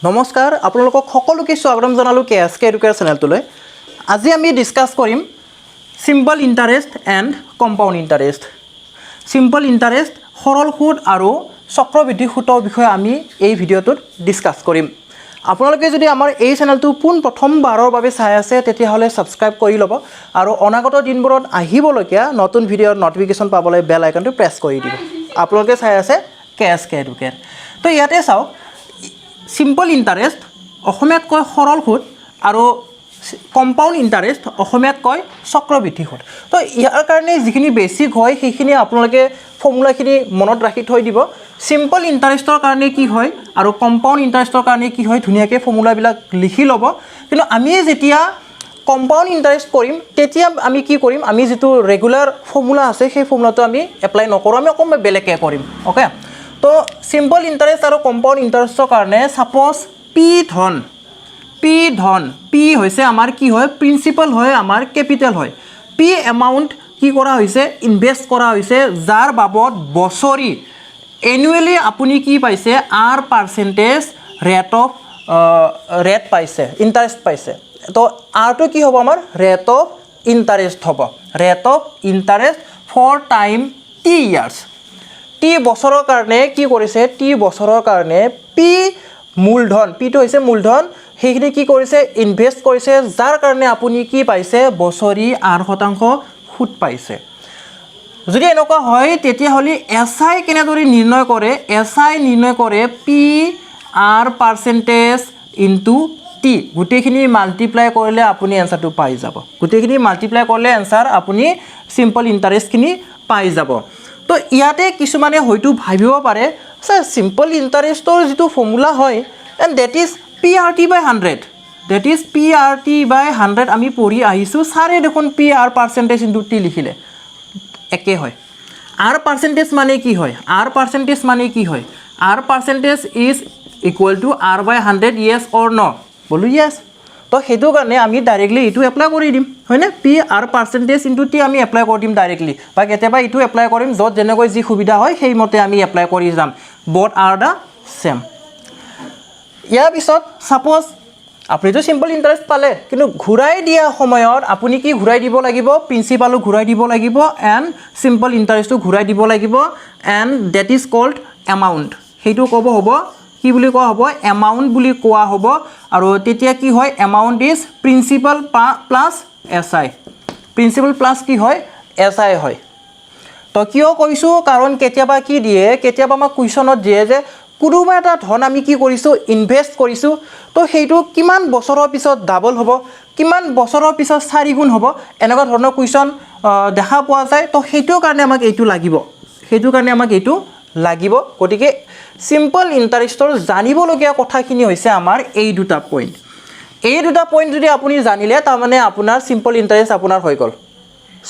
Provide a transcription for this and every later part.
নমস্কাৰ আপোনালোকক সকলোকে স্বাগতম জনালোঁ KSK এডুকেয়াৰ চেনেলটোলৈ। আজি আমি ডিছকাছ কৰিম simple interest and compound interest. Simple interest সৰল সুদ আৰু চক্ৰবৃদ্ধি সুতৰ বিষয়ে আমি এই ভিডিঅ'টোত ডিছকাছ কৰিম। আপোনালোকে যদি আমাৰ এই চেনেলটো প্ৰথমবাৰৰ বাবে চাই আছে তেতিয়াহ'লে ছাবস্ক্ৰাইব কৰি ল'ব আৰু অনাগত দিনবোৰত আহিবলগীয়া নতুন ভিডিঅ'ৰ নটিফিকেশ্যন পাবলৈ বেল আইকনটো প্ৰেছ কৰি দিব। আপোনালোকে চাই আছে KSK এডুকেয়াৰ। তো ইয়াতে চাওক সিম্পল ইণ্টাৰেষ্ট অসমীয়াত কয় সৰল সুদ আৰু কম্পাউণ্ড ইণ্টাৰেষ্ট অসমীয়াত কয় চক্ৰবৃদ্ধি সুদ। তো ইয়াৰ কাৰণে যিখিনি বেছিক হয় সেইখিনি আপোনালোকে ফৰ্মুলাখিনি মনত ৰাখি থৈ দিব। সিম্পল ইণ্টাৰেষ্টৰ কাৰণে কি হয় আৰু কম্পাউণ্ড ইণ্টাৰেষ্টৰ কাৰণে কি হয় ধুনীয়াকৈ ফৰ্মুলাবিলাক লিখি ল'ব। কিন্তু আমি যেতিয়া কম্পাউণ্ড ইণ্টাৰেষ্ট কৰিম তেতিয়া আমি কি কৰিম, আমি যিটো ৰেগুলাৰ ফৰ্মুলা আছে সেই ফৰ্মুলাটো আমি এপ্লাই নকৰোঁ, আমি অকণমান বেলেগকৈ কৰিম। অ'কে, তো সিম্পল ইণ্টাৰেষ্ট আৰু কম্পাউণ্ড ইণ্টাৰেষ্টৰ কাৰণে ছাপ'জ পি হৈছে আমাৰ কি হয়, প্ৰিন্সিপাল হয়, আমাৰ কেপিটেল হয়। পি এমাউণ্ট কি কৰা হৈছে, ইনভেষ্ট কৰা হৈছে, যাৰ বাবদ বছৰি এনুৱেলি আপুনি কি পাইছে, ৰেট পাইছে, ইণ্টাৰেষ্ট পাইছে। তো আৰটো কি হ'ব, আমাৰ ৰেট অফ ইণ্টাৰেষ্ট হ'ব। Rate of interest for time T years. T বছৰৰ কাৰণে কি কৰিছে, টি বছৰৰ কাৰণে পি মূলধন, পিটো হৈছে মূলধন, সেইখিনি কি কৰিছে, ইনভেষ্ট কৰিছে, যাৰ কাৰণে আপুনি কি পাইছে, বছৰি 8% সুদ পাইছে। যদি এনেকুৱা হয় তেতিয়াহ'লে SI কেনেদৰে নিৰ্ণয় কৰে, SI নিৰ্ণয় কৰে PR% ইনটু টি। গোটেইখিনি মাল্টিপ্লাই কৰিলে আপুনি এনচাৰটো পাই যাব। গোটেইখিনি মাল্টিপ্লাই কৰিলে এনচাৰ আপুনি সিম্পল ইণ্টাৰেষ্টখিনি পাই যাব। তো ইয়াতে কিছুমানে হয়তো ভাবিব পাৰে, ছাৰ সিম্পল ইণ্টাৰেষ্টৰ যিটো ফৰ্মুলা হয় and that is PRT/100, that is PRT/100 আমি পঢ়ি আহিছোঁ। ছাৰে দেখোন PR% ইনটু টি লিখিলে, একে হয়। R% মানে কি হয়, R% মানে কি হয়, R% is equal two R/100, য়েছ অৰ ন, বলো য়েছ। তো সেইটো কাৰণে আমি ডাইৰেক্টলি এইটো এপ্লাই কৰি দিম, হয়নে, PR% ইনটু টি আমি এপ্লাই কৰি দিম ডাইৰেক্টলি, বা কেতিয়াবা এইটো এপ্লাই কৰিম, য'ত যেনেকৈ যি সুবিধা হয় সেইমতে আমি এপ্লাই কৰি যাম। বোথ আৰ দ্য চেম। ইয়াৰ পিছত ছাপ'জ আপুনিতো সিম্পল ইণ্টাৰেষ্ট পালে, কিন্তু ঘূৰাই দিয়া সময়ত আপুনি কি ঘূৰাই দিব লাগিব, প্ৰিন্সিপালো ঘূৰাই দিব লাগিব এণ্ড সিম্পল ইণ্টাৰেষ্টটো ঘূৰাই দিব লাগিব, and that is called amount. সেইটো ক'ব হ'ব, কি বুলি কোৱা হ'ব, এমাউণ্ট বুলি কোৱা হ'ব। আৰু তেতিয়া কি হয়, amount is principal plus SI। Principal plus কি হয়, SI হয়। তো কিয় কৈছোঁ, কাৰণ কেতিয়াবা কি দিয়ে, কেতিয়াবা আমাক কুৱেশ্যনত দিয়ে যে কোনোবা এটা ধন আমি কি কৰিছোঁ, ইনভেষ্ট কৰিছোঁ, তো সেইটো কিমান বছৰৰ পিছত ডাবল হ'ব, কিমান বছৰৰ পিছত 4 গুণ হ'ব, এনেকুৱা ধৰণৰ কুৱেশ্যন দেখা পোৱা যায়। তো সেইটোৰ কাৰণে আমাক এইটো লাগিব, গতিকে সিম্পল ইণ্টাৰেষ্টৰ জানিবলগীয়া কথাখিনি হৈছে আমাৰ এই দুটা পইণ্ট। এই দুটা পইণ্ট যদি আপুনি জানিলে তাৰমানে আপোনাৰ সিম্পল ইণ্টাৰেষ্ট আপোনাৰ হৈ গ'ল।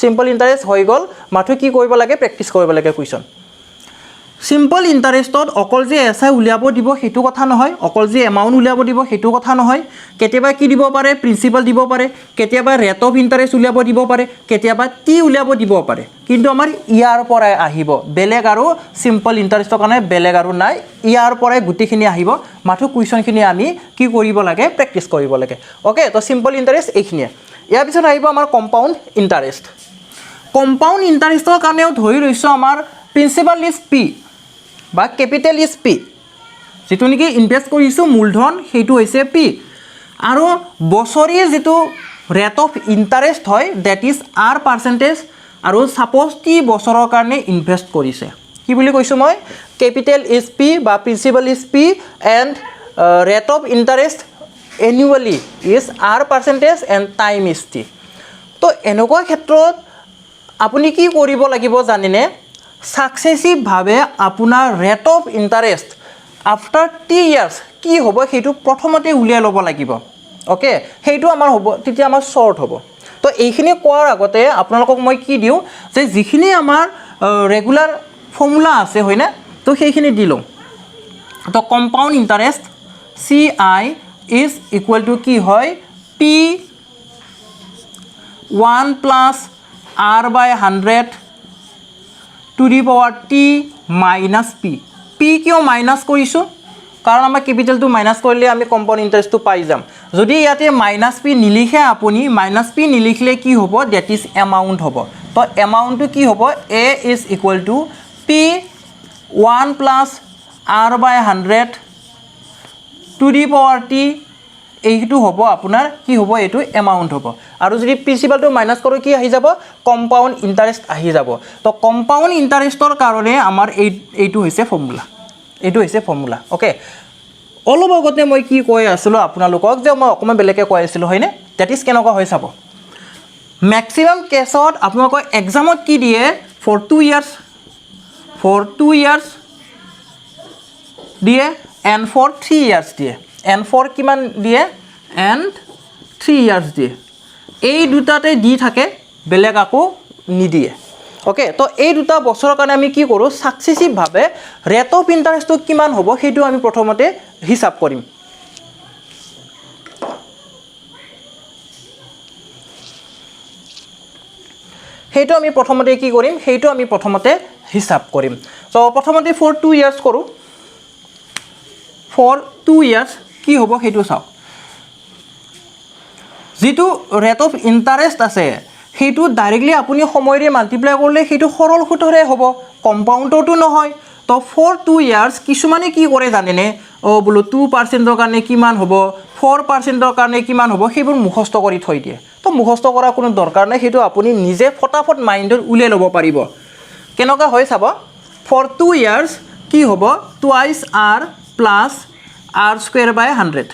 সিম্পল ইণ্টাৰেষ্ট হৈ গ'ল, মাথো কি কৰিব লাগে, প্ৰেক্টিছ কৰিব লাগে কুৱেশ্যন। সিম্পল ইণ্টাৰেষ্টত অকল যে SI উলিয়াব দিব সেইটো কথা নহয়, অকল যে এমাউণ্ট উলিয়াব দিব সেইটো কথা নহয়। কেতিয়াবা কি দিব পাৰে, প্ৰিন্সিপাল দিব পাৰে, কেতিয়াবা ৰেট অফ ইণ্টাৰেষ্ট উলিয়াব দিব পাৰে, কেতিয়াবা টি উলিয়াব দিব পাৰে। কিন্তু আমাৰ ইয়াৰ পৰাই আহিব, বেলেগ আৰু সিম্পল ইণ্টাৰেষ্টৰ কাৰণে বেলেগ আৰু নাই, ইয়াৰ পৰাই গোটেইখিনি আহিব। মাথো কুৱেশ্যনখিনি আমি কি কৰিব লাগে, প্ৰেক্টিছ কৰিব লাগে। অ'কে, তো সিম্পল ইণ্টাৰেষ্ট এইখিনিয়ে। ইয়াৰ পিছত আহিব আমাৰ কম্পাউণ্ড ইণ্টাৰেষ্ট। কম্পাউণ্ড ইণ্টাৰেষ্টৰ কাৰণেও ধৰি লৈছোঁ আমাৰ প্ৰিন্সিপাল ইজ পি বা কেপিটেল ইজ পি, যিটো নেকি ইনভেষ্ট কৰিছোঁ মূলধন সেইটো হৈছে পি, আৰু বছৰি যিটো ৰেট অফ ইণ্টাৰেষ্ট হয় ডেট ইজ R%, আৰু ছাপ'জ টি বছৰৰ কাৰণে ইনভেষ্ট কৰিছে। কি বুলি কৈছোঁ মই, কেপিটেল ইজ পি বা principal is P and rate of interest annually is R% and time is T. তো এনেকুৱা ক্ষেত্ৰত আপুনি কি কৰিব লাগিব জানেনে, ছাকচেছিভভাৱে আপোনাৰ rate of interest after T years কি হ'ব সেইটো প্ৰথমতে উলিয়াই ল'ব লাগিব। অ'কে, সেইটো আমাৰ হ'ব, তেতিয়া আমাৰ শ্বৰ্ট হ'ব। তো এইখিনি কোৱাৰ আগতে আপোনালোকক মই কি দিওঁ, যে যিখিনি আমাৰ ৰেগুলাৰ ফৰ্মুলা আছে হয়নে, তো সেইখিনি দি লওঁ। তো compound interest CI is equal to কি হয়, P1 plus R/100 two the power T minus P। P কিয় মাইনাছ কৰিছোঁ, কাৰণ আমাৰ কেপিটেলটো মাইনাছ কৰিলে আমি কম্পাউণ্ড ইণ্টাৰেষ্টটো পাই যাম যদি ইয়াতে মাইনাছ পি নিলিখে আপুনি মাইনাছ পি নিলিখিলে কি হ'ব ডেট ইজ এমাউণ্ট হ'ব তো এমাউণ্টটো কি হ'ব A is equal to P 1 plus r by 100 to the power T এইটো হ'ব আপোনাৰ কি হ'ব এইটো এমাউণ্ট হ'ব আৰু যদি প্ৰিন্সিপালটো মাইনাছ কৰোঁ কি আহি যাব কম্পাউণ্ড ইণ্টাৰেষ্ট আহি যাব তো কম্পাউণ্ড ইণ্টাৰেষ্টৰ কাৰণে আমাৰ এইটো হৈছে ফৰ্মুলা ওকে অলপ আগতে মই কি কৈ আছিলোঁ আপোনালোকক যে মই অকণমান বেলেগকৈ কৈ আছিলোঁ হয়নে ডেট ইজ কেনেকুৱা হৈ চাব মেক্সিমাম কেছত আপোনালোকৰ এক্সামত কি দিয়ে ফৰ 2 ইয়াৰ্ছ দিয়ে এণ্ড ফৰ 3 ইয়াৰ্ছ দিয়ে এণ্ড ফৰ কিমান দিয়ে এণ্ড 3 ইয়াৰ্ছ দিয়ে এই দুটাতে দি থাকে বেলেগ আকৌ নিদিয়ে ওকে তো এই দুটা বছৰৰ কাৰণে আমি কি কৰোঁ সাকসেসিভভাৱে ৰেট অফ ইণ্টাৰেষ্টটো কিমান হ'ব সেইটো আমি প্ৰথমতে হিচাপ কৰিম সেইটো আমি প্ৰথমতে কি কৰিম সেইটো আমি প্ৰথমতে হিচাপ কৰিম তো প্ৰথমতে ফৰ 2 ইয়াৰ্ছ কৰোঁ ফৰ 2 ইয়াৰ্ছ কি হ'ব সেইটো চাওক যেটো ৰেট অফ ইণ্টাৰেষ্ট আছে সেইটো ডাইৰেক্টলি আপুনি সময়ৰে মাল্টিপ্লাই কৰিলে সেইটো সৰল সুতৰে হ'ব কম্পাউণ্ডটো নহয় তো ফৰ 2 ইয়াৰ্ছ কিছুমানে কি কৰে জানেনে বোলো 2% কাৰণে কিমান হ'ব 4% কাৰণে কিমান হ'ব সেইবোৰ মুখস্থ কৰি থৈ দিয়ে তো মুখস্থ কৰা কোনো দৰকাৰ নাই সেইটো আপুনি নিজে ফটাফট মাইণ্ডত উলিয়াই ল'ব পাৰিব কেনেকুৱা হয় চাব ফৰ 2 ইয়াৰ্ছ কি হ'ব twice r plus r square by 100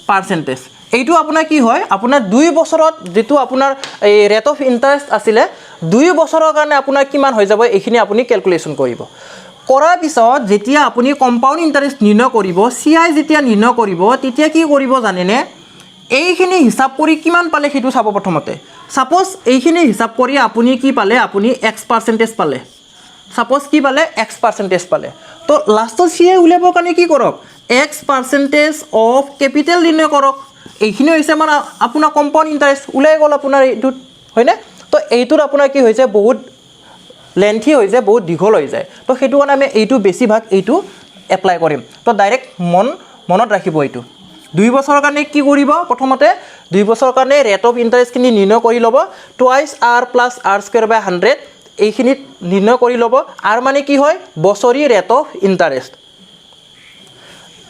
percentage এইটো আপোনাৰ কি হয় আপোনাৰ 2 বছৰত যেটো আপোনাৰ এই ৰেট অফ ইণ্টাৰেষ্ট আছিলে 2 বছৰৰ কাৰণে আপোনাৰ কিমান হৈ যাব এইখিনি আপুনি ক্যালকুলেশন কৰিব কৰাৰ পিছত যেতিয়া আপুনি কম্পাউণ্ড ইণ্টাৰেষ্ট নিৰ্ণয় কৰিব CI যেতিয়া নিৰ্ণয় কৰিব তেতিয়া কি কৰিব জানেনে এইখিনি হিসাব কৰি কিমান পালে সেইটো চাব প্ৰথমতে সাপোজ এইখিনি হিসাব কৰি আপুনি কি পালে আপুনি x% পালে সাপোজ কি পালে x% পালে তো লাষ্টত CI উলিয়াবৰ কাৰণে কি কৰক x% অফ ক্যাপিটেল নিৰ্ণয় কৰক এইখিনি হৈছে মানে আপোনাৰ কম্পাউণ্ড ইণ্টাৰেষ্ট উলাই গ'ল আপোনাৰ এইটো হয়নে তো এইটোৰ আপোনাৰ কি হৈছে বহুত লেন্থি হৈ যায় বহুত দীঘল হৈ যায় তো সেইটো কাৰণে আমি এইটো বেছি ভাগ এইটো এপ্লাই কৰিম তো ডাইৰেক্ট মনত ৰাখিব এইটো 2 বছৰৰ কাৰণে কি কৰিব প্ৰথমতে 2 বছৰৰ কাৰণে ৰেট অফ ইণ্টাৰেষ্ট খিনি নিৰ্ণয় কৰি ল'ব twice r plus r square by 100 এইখিনি নিৰ্ণয় কৰি ল'ব আৰু মানে কি হয় বছৰি ৰেট অফ ইণ্টাৰেষ্ট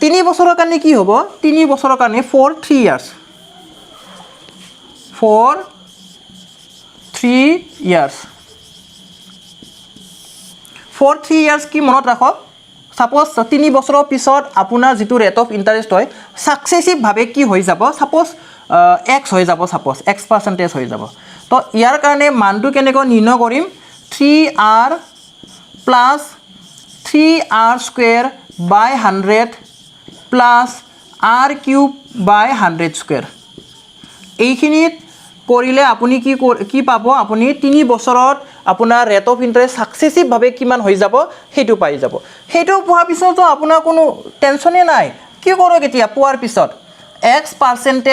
3 বছৰৰ কাৰণে কি হ'ব 3 বছৰৰ কাৰণে for 3 years for 3 years for 3 years কি মনত ৰাখক সাপোজ 3 বছৰৰ পিছত আপোনাৰ যেটো ৰেট অফ ইণ্টাৰেষ্ট হয় সাকসেসিভ ভাবে কি হৈ যাব সাপোজ x হৈ যাব সাপোজ x% হৈ যাব তো ইয়াৰ কাৰণে মানটো কেনেকৈ নিৰ্ণয় কৰিম 3r plus 3r square by 100 plus r cube by 100 square এইখিনিত কৰিলে আপুনি কি পাব আপুনি 3 বছৰত আপোনাৰ ৰেট অফ ইণ্টাৰেষ্ট সাকসেসিভ ভাবে কিমান হৈ যাব হেতু পাই যাব হেতু পোৱাৰ পিছতো আপোনাৰ কোনো টেনচনে নাই কি কৰক এতিয়া পোৱাৰ পিছত x%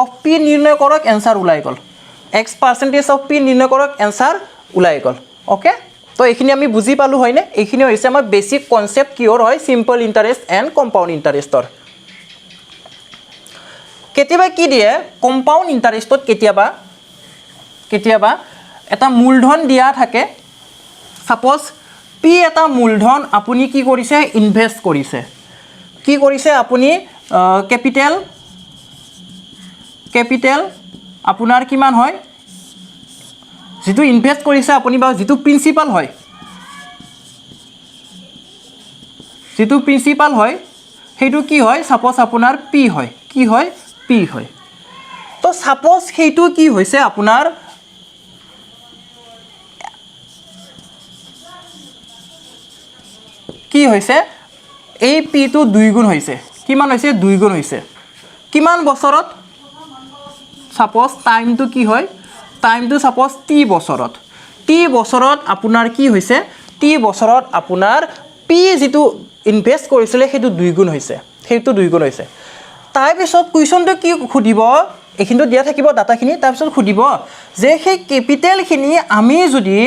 অফ p নিৰ্ণয় কৰক এনসাৰ ওলাই গল x% অফ p নিৰ্ণয় কৰক এনসাৰ ওলাই গল ওকে তো এইখিনি আমি বুজি পালো হয়নে এইখিনি হৈছে আমাৰ বেসিক কনসেপ্ট কিহৰ হয় সিম্পল ইণ্টাৰেষ্ট এণ্ড কম্পাউণ্ড ইণ্টাৰেষ্টৰ কেতিয়াবা কি দিয়ে কম্পাউণ্ড ইণ্টাৰেষ্টত কেতিয়াবা এটা মূলধন দিয়া থাকে সাপোজ p এটা মূলধন আপুনি কি কৰিছে ইনভেস্ট কৰিছে আপুনি ক্যাপিটেল আপোনাৰ কিমান হয় যেটো ইনভেস্ট কৰিছে আপুনি বা যেটো প্ৰিন্সিপাল হয় হেতু কি হয় সাপোজ আপোনাৰ p হয় কি হয় p হয় তো সাপোজ হেতু কি হৈছে আপোনাৰ কি হৈছে এই p টো 2 গুণ হৈছে কিমান হৈছে 2 গুণ হৈছে কিমান বছৰত সাপোজ টাইমটো কি হয় টাইমটো সাপোজ t বছৰত আপোনাৰ কি হৈছে t বছৰত আপোনাৰ p যেটো ইনভেস্ট কৰিছিলে হেতু 2 গুণ হৈছে তাৰ পিছত কুৱেশ্যনটো কি খুদিব এইখিনিটো দিয়া থাকিব ডাটাখিনি তাৰ পিছত খুদিব যে সেই ক্যাপিটেল খিনি আমি যদি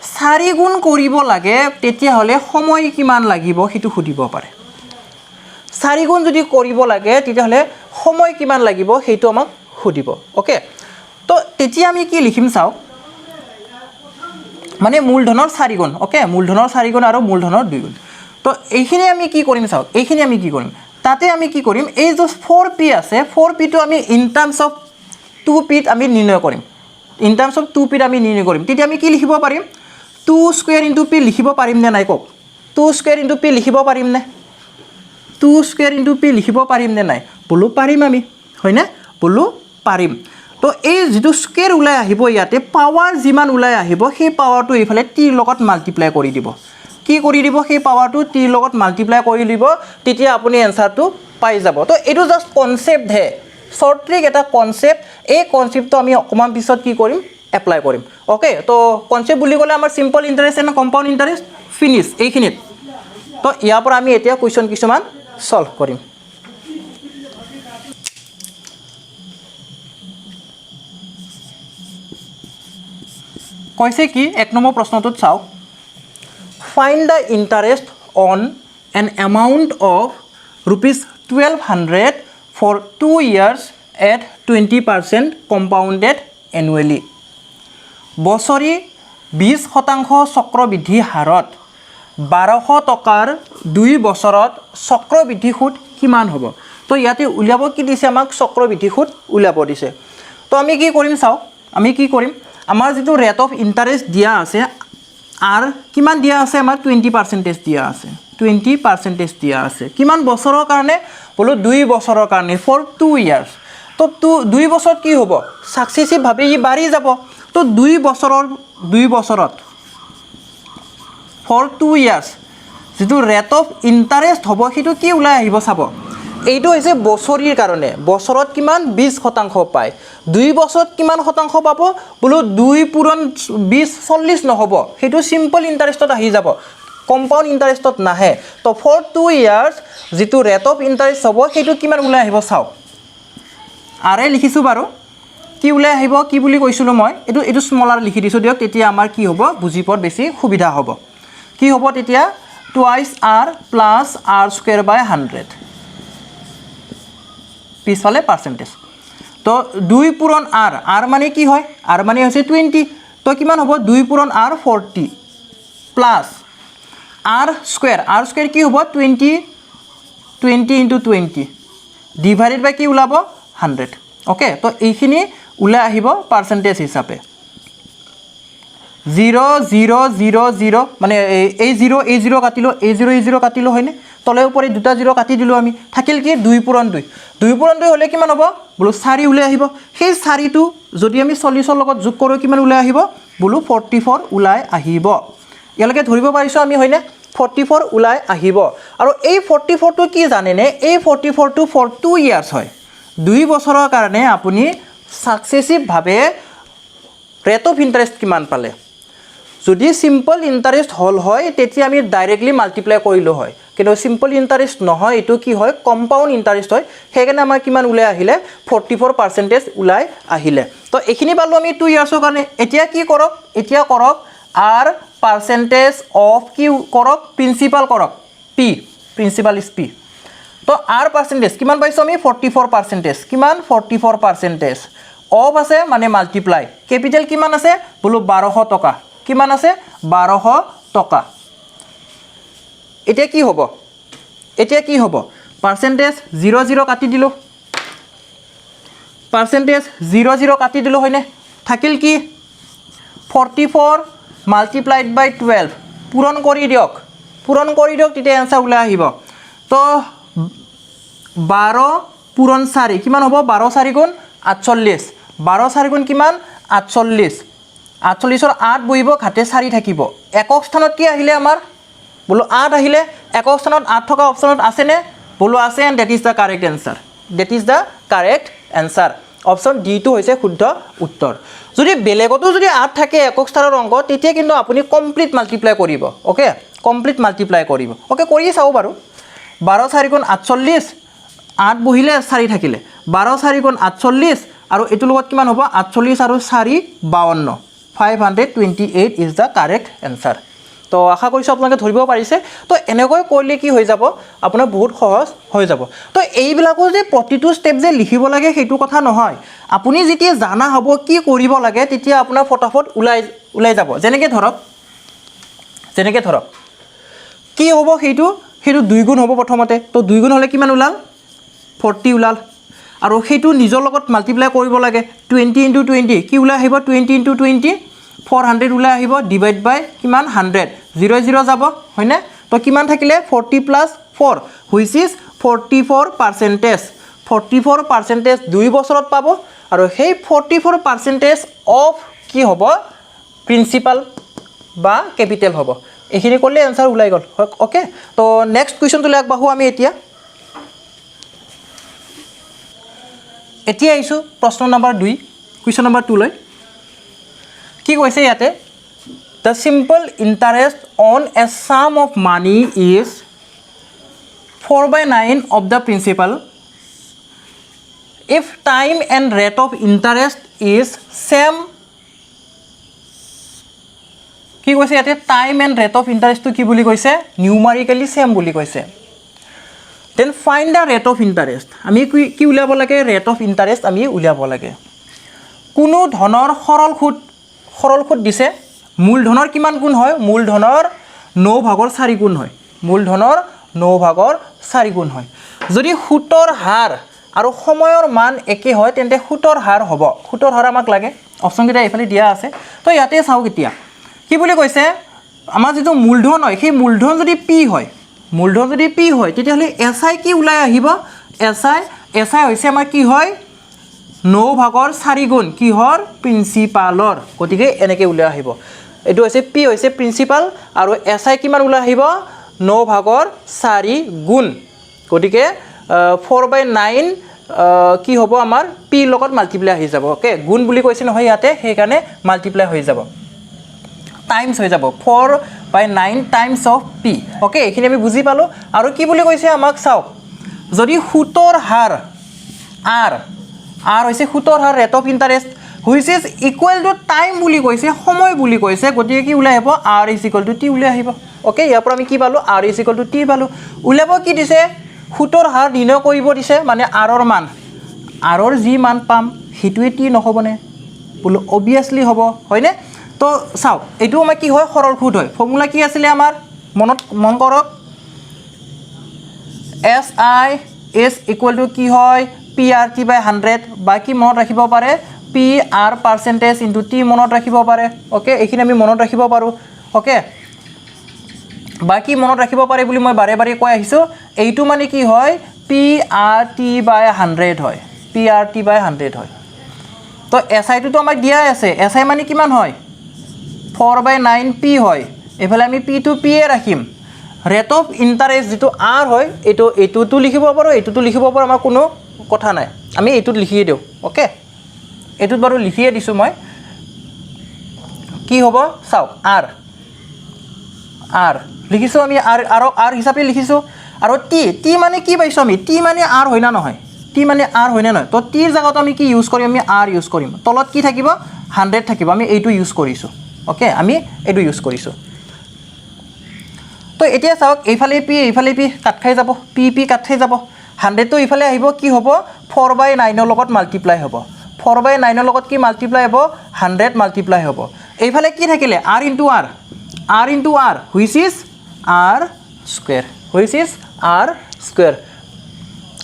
4 গুণ কৰিব লাগে তেতিয়াহ'লে সময় কিমান লাগিব সেইটো সুধিব পাৰে 4 গুণ যদি কৰিব লাগে তেতিয়াহ'লে সময় কিমান লাগিব সেইটো আমাক সুধিব ওকে তো তেতিয়া আমি কি লিখিম চাও মানে মূলধনৰ 4 গুণ ওকে মূলধনৰ 4 গুণ আৰু মূলধনৰ 2 গুণ তো এইখিনি আমি কি কৰিম চাও এইখিনি আমি কি কৰিম তাতে আমি কি কৰিম এই যে 4p আছে 4p টো আমি ইন টাৰ্মছ অফ 2p আমি নিৰ্ণয় কৰিম ইন টাৰ্মছ অফ 2p আমি নিৰ্ণয় কৰিম তেতিয়া আমি কি লিখিব পাৰিম 2 স্কয়াৰ ইনটু p লিখিব পাৰিম নে নাই কক 2 স্কয়াৰ ইনটু p লিখিব পাৰিম নে 2 স্কয়াৰ ইনটু p লিখিব পাৰিম নে নাই বলো পাৰিম আমি হয় না বলো পাৰিম তো এই যেটো স্কয়াৰ উলাই আহিব ইয়াতে পাৱাৰ যিমান উলাই আহিব সেই পাৱাৰটো এইফালে t লগত মাল্টিপ্লাই কৰি দিব কি কৰি দিব সেই পাৱাৰটো t লগত মাল্টিপ্লাই কৰি দিব তেতিয়া আপুনি এনসাৰটো পাই যাব তো এটো জাস্ট কনসেপ্ট হে শৰ্ট ট্ৰিক এটা কনসেপ্ট এই কনসেপ্টটো আমি অকমান পিছত কি কৰিম এপ্লাই কৰিম ওকে তো কনসেপ্ট বুলি গলে আমাৰ simple interest and compound interest finish এইখিনিত তো ইয়াৰ পৰা আমি এতিয়া কোৱেশ্চন কিছুমান সলভ কৰিম কৈছে কি এক নম্বৰ প্ৰশ্নটোত চাও find the interest on an amount of rupees 1200 for 2 years at 20% compounded annually বছৰি 20% চক্ৰবৃদ্ধি হাৰত 1200 টকাৰ 2 বছৰত চক্ৰবৃদ্ধি সুদ কিমান হ'ব তো ইয়াতে উলিয়াব কি দিছে আমাক চক্ৰবৃদ্ধি সুদ উলিয়াব দিছে তো আমি কি কৰিম চাও আমি কি কৰিম আমাৰ যেটো ৰেট অফ ইন্টাৰেস্ট দিয়া আছে আৰ কিমান দিয়া আছে আমাৰ 20% দিয়া আছে 20% দিয়া আছে কিমান বছৰৰ কাৰণে বলো 2 বছৰৰ কাৰণে ফৰ 2 ইয়াৰ্স তো 2 বছৰত কি হ'ব সাকসেসিভ ভাবে ই বাঢ়ি যাব তো 2 বছৰত ফৰ 2 ইয়াৰ্স যেটো ৰেট অফ ইন্টাৰেস্ট হ'ব হেতু কি উলাই আহিব চাব এইটো হৈছে বছৰীৰ কাৰণে বছৰত কিমান 20% পায় 2 বছৰত কিমান শতাংশ পাব বলো 2 পূৰণ 20 40 নহব হেতু সিম্পল ইন্টাৰেস্টত আহি যাব কম্পাউন্ড ইন্টাৰেস্টত নাহে তো ফৰ 2 ইয়াৰ্স যেটো ৰেট অফ ইন্টাৰেস্ট হ'ব হেতু কিমান উলাই আহিব চাও আৰে লিখিছো বাৰু কি উলাই আহিব কি বুলি কৈছিলো মই এটো স্মলাৰ লিখি দিছো দিয়ক তেতিয়া আমাৰ কি হ'ব বুজি পোৱাত বেছি সুবিধা হ'ব কি হ'ব তেতিয়া twice r plus r square by 100 পিছফালে পার্সেন্টেজ তো 2 পূরণ r r মানে কি হয় r মানে হৈছে 20 তো কিমান হ'ব 2 পূরণ r 40 প্লাস r স্কয়ার কি হ'ব 20 into 20 ডিভাইডেড বাই কি উলাব 100 ওকে তো এইখিনি উলাই আহিব পার্সেন্টেজ হিসাবে 0 0 0 0 মানে এই 0 কাটিলো এই 0 কাটিলো হয়নে তলে উপরে দুটা 0 কাটি দিলো আমি থাকিল কি 2 পূৰণ 2 পূৰণ 2 হলে কিমান হ'ব বলো 4 উলাই আহিব সেই 4 টো যদি আমি 40 ৰ লগত যোগ কৰো কিমান উলাই আহিব বলো 44 উলাই আহিব ইয়ালৈকে ধৰিব পাৰিছো আমি হয়নে 44 উলাই আহিব আৰু এই 44 টো কি জানে নে এই 44 টো ফৰ 2 ইয়াৰ্স হয় 2 বছৰৰ কাৰণে আপুনি সাকসেসিভ ভাবে ৰেট অফ ইন্টাৰেস্ট কিমান পালে যদি সিম্পল ইন্টাৰেস্ট হল হয় তেতিয়া আমি ডাইৰেক্টলি মাল্টিপ্লাই কৰিলো হয় কিন্তু সিম্পল ইন্টাৰেস্ট নহয় এটো কি হয় কম্পাউন্ড ইন্টাৰেস্ট হয় হেকাৰণে আমাৰ কিমান উলাই আহিলে 44% উলাই আহিলে তো এখিনি পালো আমি 2 ইয়াৰ্সৰ কাৰণে এতিয়া কি কৰক এতিয়া কৰক r পাৰ্সেন্টেজ অফ কি কৰক প্ৰিন্সিপাল কৰক p প্ৰিন্সিপাল ইজ p তো r পার্সেন্টেজ কিমান পাইছো আমি 44% কিমান 44% অফ আছে মানে মাল্টিপ্লাই ক্যাপিটাল কিমান আছে বলো 1200 টকা কিমান আছে 1200 টকা এতিয়া কি হ'ব পার্সেন্টেজ 00 কাটি দিলো পার্সেন্টেজ 00 কাটি দিলো হয়নে থাকিল কি 44 মাল্টিপ্লাইড বাই 12 পূৰণ কৰি দিয়ক তেতিয়া आंसर উলাই আহিব তো 12 পূৰণ 4 কিমান হ'ব 12 4 গুণ 48 12 4 গুণ কিমান 48 48 ৰ 8 বহিব ঘাটে 4 থাকিব একক স্থানত কি আহিলে আমাৰ বলো 8 আহিলে একক স্থানত 8 থকা অপচনত আছে নে বলো আছে and that is the correct answer option D টো হৈছে শুদ্ধ উত্তৰ যদি বেলেগতো যদি 8 থাকে একক স্থানৰ অংক তেতিয়া কিন্তু আপুনি কমপ্লিট মাল্টিপ্লাই কৰিব ওকে কমপ্লিট মাল্টিপ্লাই কৰিব ওকে কৰি চাও বাৰু 12 4 গুণ 48 8 বহিলে 4 থাকিলে 12 4 গুণ 48 আৰু এটো লগত কিমান হ'ব 48 আৰু 4 52 528 ইজ দ্য কাৰেক্ট এনচাৰ তো আশা কৰিছোঁ আপোনালোকে ধৰিব পাৰিছে তো এনেকৈ কৰিলে কি হৈ যাব আপোনাৰ বহুত সহজ হৈ যাব তো এইবিলাকো যে প্ৰতিটো ষ্টেপ যে লিখিব লাগে সেইটো কথা নহয় আপুনি যেতিয়া জানা হ'ব কি কৰিব লাগে তেতিয়া আপোনাৰ ফটাফট ওলাই যাব যেনেকৈ ধৰক কি হ'ব সেইটো 2 গুণ হ'ব প্ৰথমতে তো 2 গুণ হ'লে কিমান ওলাল 40 ওলাল আৰু সেইটো নিজৰ লগত মাল্টিপ্লাই কৰিব লাগে 20 × 20 কি ওলাই আহিব 20 × 20 400 ওলাই আহিব ডিভাইড বাই কিমান 100 0 0 যাব হয়নে তো কিমান থাকিলে 40 + 4 হুইচ ইজ 44% 44% 2 বছৰত পাব আৰু সেই 44% অফ কি হ'ব প্ৰিন্সিপাল বা কেপিটেল হ'ব এইখিনি কৰিলে এনসাৰ ওলাই গ'ল ওকে তো নেক্সট কুৱেশ্যনটোলৈ আগবাঢ়ো আমি এতিয়া আহিছোঁ প্ৰশ্ন নম্বৰ 2 কুৱেশ্যন নম্বৰ 2 লৈ কি কৈছে ইয়াতে the simple interest on a sum of money is 4/9 of the principal if time and rate of interest is same কি কৈছে ইয়াতে টাইম এণ্ড ৰেট অফ ইণ্টাৰেষ্টটো কি বুলি কৈছে নিউমাৰিকেলি সেম বুলি কৈছে then find the rate of interest আমি কি উলিয়াব লাগে ৰেট অফ ইণ্টাৰেষ্ট আমি উলিয়াব লাগে কোনো ধনৰ সৰল সুদ দিছে মূলধনৰ কিমান গুণ হয় মূলধনৰ 9/4 গুণ হয় মূলধনৰ 9/4 গুণ হয় যদি সুতৰ হাৰ আৰু সময়ৰ মান একে হয় তেন্তে সুতৰ হাৰ হ'ব সুতৰ হাৰ আমাক লাগে অপশ্যনকেইটা এইফালে দিয়া আছে তো ইয়াতে চাওক এতিয়া কি বুলি কৈছে আমাৰ যিটো মূলধন হয় সেই মূলধন যদি পি হয় তেতিয়াহ'লে এছআই কি ওলাই আহিব এছআই হৈছে আমাৰ কি হয় 9/4 গুণ কিহৰ প্ৰিন্সিপালৰ গতিকে এনেকৈ ওলাই আহিব এইটো হৈছে পি হৈছে প্ৰিন্সিপাল আৰু এছআই কিমান ওলাই আহিব 9/4 গুণ গতিকে 4/9 কি হ'ব আমাৰ পি লগত মাল্টিপ্লাই হৈ যাব ওকে গুণ বুলি কৈছে নহয় ইয়াতে সেইকাৰণে মাল্টিপ্লাই হৈ যাব টাইমছ হৈ যাব 4/9 টাইমছ অফ পি ওকে এইখিনি আমি বুজি পালোঁ আৰু কি বুলি কৈছে আমাক চাওক যদি সুতৰ হাৰ আৰ হৈছে সুতৰ হাৰ rate of interest which is equal to time বুলি কৈছে সময় বুলি কৈছে গতিকে কি ওলাই আহিব R is equal to T ওলাই আহিব ওকে ইয়াৰ পৰা আমি কি পালোঁ R is equal to T পালোঁ ওলাব কি দিছে সুতৰ হাৰ নিৰ্ণয় কৰিব দিছে মানে আৰৰ যি মান পাম সেইটোৱে টি নহ'বনে বোলো অবভিয়াছলি হ'ব হয়নে তো চাওক এইটো আমাৰ কি হয় সৰল সুদ হয় ফৰ্মুলা কি আছিলে আমাৰ মন কৰক S I is equal to কি হয় PRT/100 বা কি মনত ৰাখিব পাৰে PR% ইনটু টি মনত ৰাখিব পাৰে ওকে এইখিনি আমি মনত ৰাখিব পাৰোঁ ওকে বা কি মনত ৰাখিব পাৰে বুলি মই বাৰে বাৰে কৈ আহিছোঁ এইটো মানে কি হয় PRT/100 হয় PRT/100 হয় তো এছআইটোতো আমাক দিয়াই আছে এছআই মানে কিমান হয় 4/9 পি হয় এইফালে আমি পি টু পিয়ে ৰাখিম ৰেট অফ ইণ্টাৰেষ্ট যিটো আৰ হয় এইটোতো লিখিব পাৰোঁ এইটোতো লিখিব পাৰোঁ আমাৰ কোনো কথা নাই আমি এইটোত লিখিয়ে দিওঁ ওকে এইটোত বাৰু লিখিয়ে দিছোঁ মই কি হ'ব চাওক আৰ লিখিছোঁ আমি আৰ হিচাপে লিখিছোঁ আৰু টি মানে কি পাইছোঁ আমি টি মানে আৰ হয় না নহয় তো টিৰ জেগাত আমি কি ইউজ কৰিম আমি আৰ ইউজ কৰিম তলত কি থাকিব 100 থাকিব আমি এইটো ইউজ কৰিছোঁ ওকে আমি এইটো ইউজ কৰিছোঁ তো এতিয়া চাওক এইফালে পি কাট খাই যাব পি কাট খাই যাব 100টো ইফালে আহিব কি হ'ব 4/9 লগত মাল্টিপ্লাই হ'ব 4/9 লগত কি মাল্টিপ্লাই হ'ব 100 মাল্টিপ্লাই হ'ব এইফালে কি থাকিলে r into r which is r square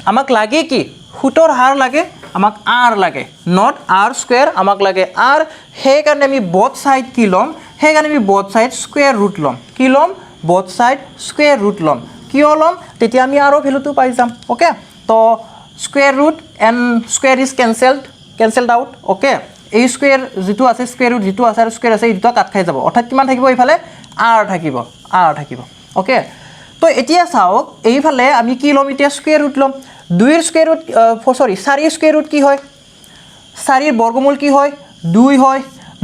আমাক লাগে কি সুতৰ হাৰ লাগে আমাক r লাগে নট r স্কোয়াৰ আমাক লাগে r সেইকাৰণে আমি বোথ সাইড কি ল'ম স্কোয়াৰ ৰুট ল'ম কি ল'ম বোথ সাইড স্কোয়াৰ ৰুট ল'ম কিয় ল'ম তেতিয়া আমি আৰু ভ্যালুটো পাই যাম ওকে তো square root and square is cancelled out okay এই স্কোয়াৰ যিটো আছে স্কোয়াৰ ৰুট যিটো আছে আৰু স্কোয়াৰ আছে এই দুটা কাট খাই যাব অৰ্থাৎ কিমান থাকিব এইফালে r থাকিব ওকে তো এতিয়া চাওক এইফালে আমি কি ল'ম এতিয়া স্কোয়াৰ ৰুট ল'ম 2ৰ স্কোয়াৰ ৰুট 4ৰ স্কোয়াৰ ৰুট কি হয় 4ৰ বৰ্গমূল কি হয় 2 হয়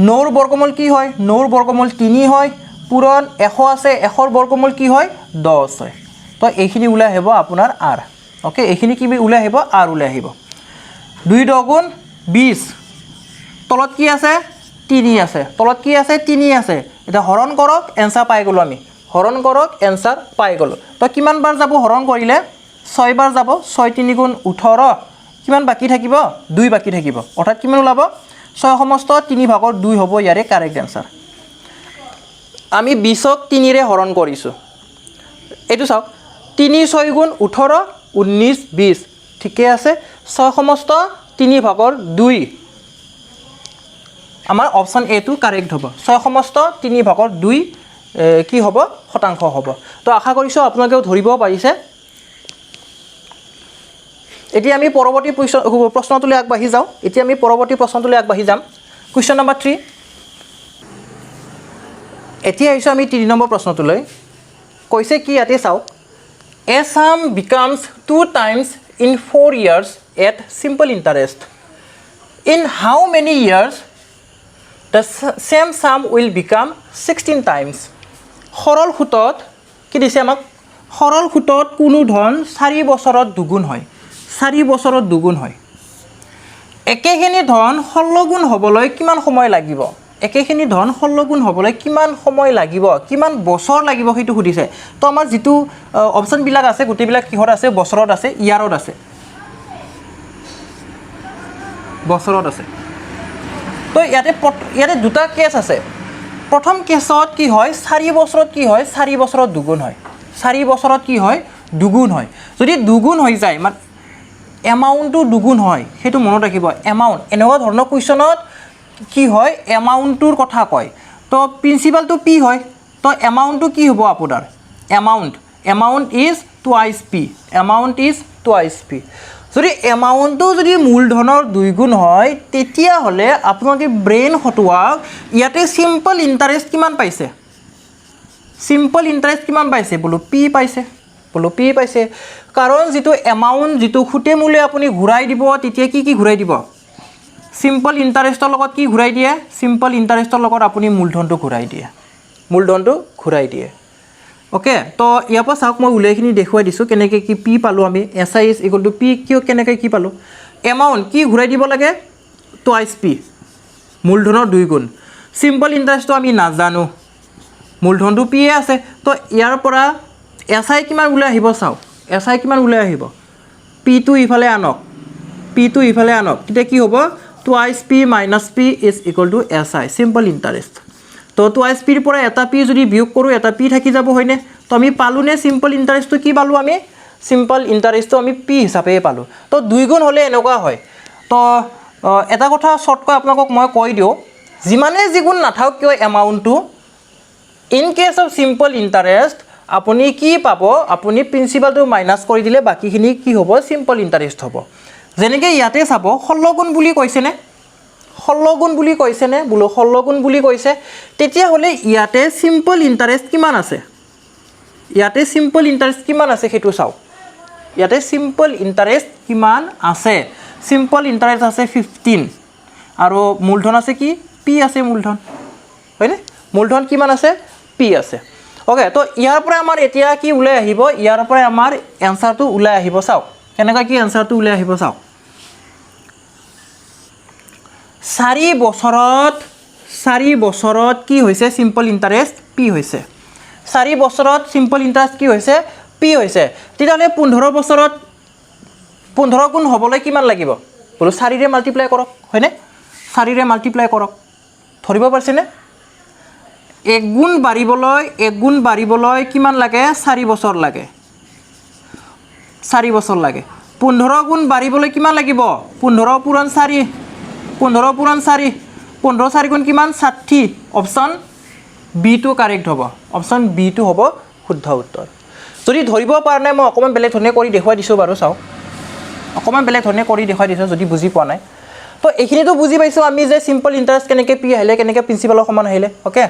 9ৰ বৰ্গমূল কি হয় 9ৰ বৰ্গমূল 3 হয় পূৰণ 100 আছে 100ৰ বৰ্গমূল কি হয় 10 হয় তো এইখিনি ওলাই আহিব আপোনাৰ r ওকে এইখিনি কি ওলাই আহিব r ওলাই আহিব 2 × 2 = 20 তলত কি আছে তিনি আছে, তলত কি আছে তিনি আছে। এটা হৰণ কৰক এনসাৰ পাই গ'লো আমি, হৰণ কৰক এনসাৰ পাই গ'লো। তো কিমান বাৰ যাব হৰণ কৰিলে 6 বাৰ যাব, 6 3 গুণ 18, কিমান বাকি থাকিব 2 বাকি থাকিব, অৰ্থাৎ কিমান ওলাব 6 সমস্ত 3 ভাগৰ 2 হ'ব ইয়াৰে কাৰেক্ট এনসাৰ। আমি 20ক 3ৰে হৰণ কৰিছোঁ, এইটো চাওক 3 6 গুণ 18 19 20, ঠিকে আছে। 6 সমস্ত 3 ভাগৰ 2, আমাৰ অপশ্যন এটো কাৰেক্ট হ'ব। 6 সমস্ত 3 ভাগৰ 2 কি হ'ব শতাংশ হ'ব। তো আশা কৰিছোঁ আপোনালোকেও ধৰিব পাৰিছে। এতিয়া আমি পৰৱৰ্তী প্ৰশ্নটোলৈ আগবাঢ়ি যাওঁ। এতিয়া আমি পৰৱৰ্তী প্ৰশ্নটোলৈ আগবাঢ়ি যাম। Question number 3। এতিয়া আহিছোঁ আমি 3 নম্বৰ প্ৰশ্নটোলৈ। কৈছে কি ইয়াতে চাওক, এ সাম becomes 2 times in 4 years at simple interest. In how many years the same sum will become 16 times? সৰল সূত্ৰত কি দিছে আমাক, সৰল সূত্ৰত কোনো ধন 4 বছৰত দুগুণ হয়, 4 বছৰত দুগুণ হয়। একেখিনি ধন 16 গুণ হ'বলৈ কিমান সময় লাগিব, একেখিনি ধন 16 গুণ হ'বলৈ কিমান সময় লাগিব, কিমান বছৰ লাগিব সেইটো সুধিছে। তো আমাৰ যিটো অপশ্যনবিলাক আছে গোটেইবিলাক কিহত আছে, বছৰত আছে, ইয়াৰত আছে, বছৰত আছে। তো ইয়াতে দুটা কেছ আছে। প্ৰথম কেছত কি হয় 4 বছৰত কি হয় 4 বছৰত দুগুণ হয়, 4 বছৰত কি হয় দুগুণ হয়। যদি দুগুণ হৈ যায় মানে এমাউণ্টটো দুগুণ হয়, সেইটো মনত ৰাখিব। এমাউণ্ট এনেকুৱা ধৰণৰ কুৱেশ্যনত কি হয় এমাউণ্টটোৰ কথা কয়। তো প্ৰিন্সিপালটো পি হয়, তো এমাউণ্টটো কি হ'ব আপোনাৰ amount is twice P, amount is twice P. যদি এমাউণ্টটো যদি মূলধনৰ 2 গুণ হয় তেতিয়াহ'লে আপোনালোকে ব্ৰেইন খটুৱাওক, ইয়াতে চিম্পল ইণ্টাৰেষ্ট কিমান পাইছে, চিম্পল ইণ্টাৰেষ্ট কিমান পাইছে বোলো পি পাইছে, বোলো পি পাইছে। কাৰণ যিটো এমাউণ্ট যিটো খুটে মূলে আপুনি ঘূৰাই দিব তেতিয়া কি ঘূৰাই দিব, চিম্পল ইণ্টাৰেষ্টৰ লগত কি ঘূৰাই দিয়ে, চিম্পল ইণ্টাৰেষ্টৰ লগত আপুনি মূলধনটো ঘূৰাই দিয়ে, মূলধনটো ঘূৰাই দিয়ে। ওকে, তো ইয়াৰ পৰা চাওক মই উলিয়াইখিনি দেখুৱাই দিছোঁ কেনেকৈ কি পি পালোঁ আমি, S I is equal to P, কিয় কেনেকৈ কি পালোঁ। এমাউণ্ট কি ঘূৰাই দিব লাগে টুৱাইচ পি, মূলধনৰ 2 গুণ। চিম্পল ইণ্টাৰেষ্টটো আমি নাজানো, মূলধনটো পিয়ে আছে। তো ইয়াৰ পৰা এছ আই কিমান ওলাই আহিব চাওক, এছ আই কিমান ওলাই আহিব, পিটো ইফালে আনক, পিটো ইফালে আনক, তেতিয়া কি হ'ব twice P minus P is equal to S I, simple interest. তো টুৱাইচ পিৰ পৰা এটা পি যদি বিয়োগ কৰোঁ এটা পি থাকি যাব হয়নে। তো আমি পালোঁনে চিম্পল ইণ্টাৰেষ্টটো কি পালোঁ, আমি চিম্পল ইণ্টাৰেষ্টটো আমি পি হিচাপে পালোঁ। তো 2 গুণ হ'লে এনেকুৱা হয়। তো এটা কথা শ্বৰ্টকৈ আপোনালোকক মই কৈ দিওঁ, যিমানে যিগুণ নাথাকক কিয় এমাউণ্টটো, in case of simple interest আপুনি কি পাব, আপুনি প্ৰিন্সিপালটো মাইনাছ কৰি দিলে বাকীখিনি কি হ'ব চিম্পল ইণ্টাৰেষ্ট হ'ব। যেনেকৈ ইয়াতে চাব 16 গুণ বুলি কৈছেনে, 16 গুণ বুলি কৈছেনে বোলো 16 গুণ বুলি কৈছে, তেতিয়াহ'লে ইয়াতে চিম্পল ইণ্টাৰেষ্ট কিমান আছে, ইয়াতে চিম্পল ইণ্টাৰেষ্ট কিমান আছে সেইটো চাওক। ইয়াতে চিম্পল ইণ্টাৰেষ্ট কিমান আছে, চিম্পল ইণ্টাৰেষ্ট আছে 15 আৰু মূলধন আছে কি পি আছে, মূলধন হয়নে, মূলধন কিমান আছে পি আছে। ওকে, তো ইয়াৰ পৰা আমাৰ এতিয়া কি ওলাই আহিব, ইয়াৰ পৰা আমাৰ এনচাৰটো ওলাই আহিব চাওক, কেনেকৈ কি এনচাৰটো ওলাই আহিব চাওক। 4 বছৰত কি হৈছে চিম্পল ইণ্টাৰেষ্ট পি হৈছে, 4 বছৰত চিম্পল ইণ্টাৰেষ্ট কি হৈছে পি হৈছে। তেতিয়াহ'লে 15 বছৰত 15 গুণ হ'বলৈ কিমান লাগিব বোলো 4ৰে মাল্টিপ্লাই কৰক হয়নে, 4ৰে মাল্টিপ্লাই কৰক, ধৰিব পাৰিছেনে। 1 গুণ বাঢ়িবলৈ কিমান লাগে 4 বছৰ লাগে, 4 বছৰ লাগে। 15 গুণ বাঢ়িবলৈ কিমান লাগিব 15 পূৰণ 4, 15 পূৰণ 4, 15 4 গুণ কিমান 60। অপশ্যন বিটো কাৰেক্ট হ'ব, অপশ্যন বিটো হ'ব শুদ্ধ উত্তৰ। যদি ধৰিব পৰা নাই মই অকণমান বেলেগ ধৰণে কৰি দেখুৱাই দিছোঁ বাৰু চাওক, অকণমান বেলেগ ধৰণে কৰি দেখুৱাই দিছোঁ যদি বুজি পোৱা নাই। তো এইখিনিতো বুজি পাইছোঁ আমি যে চিম্পল ইণ্টাৰেষ্ট কেনেকৈ পি আহিলে, কেনেকৈ প্ৰিন্সিপালৰ সমান আহিলে। অ'কে,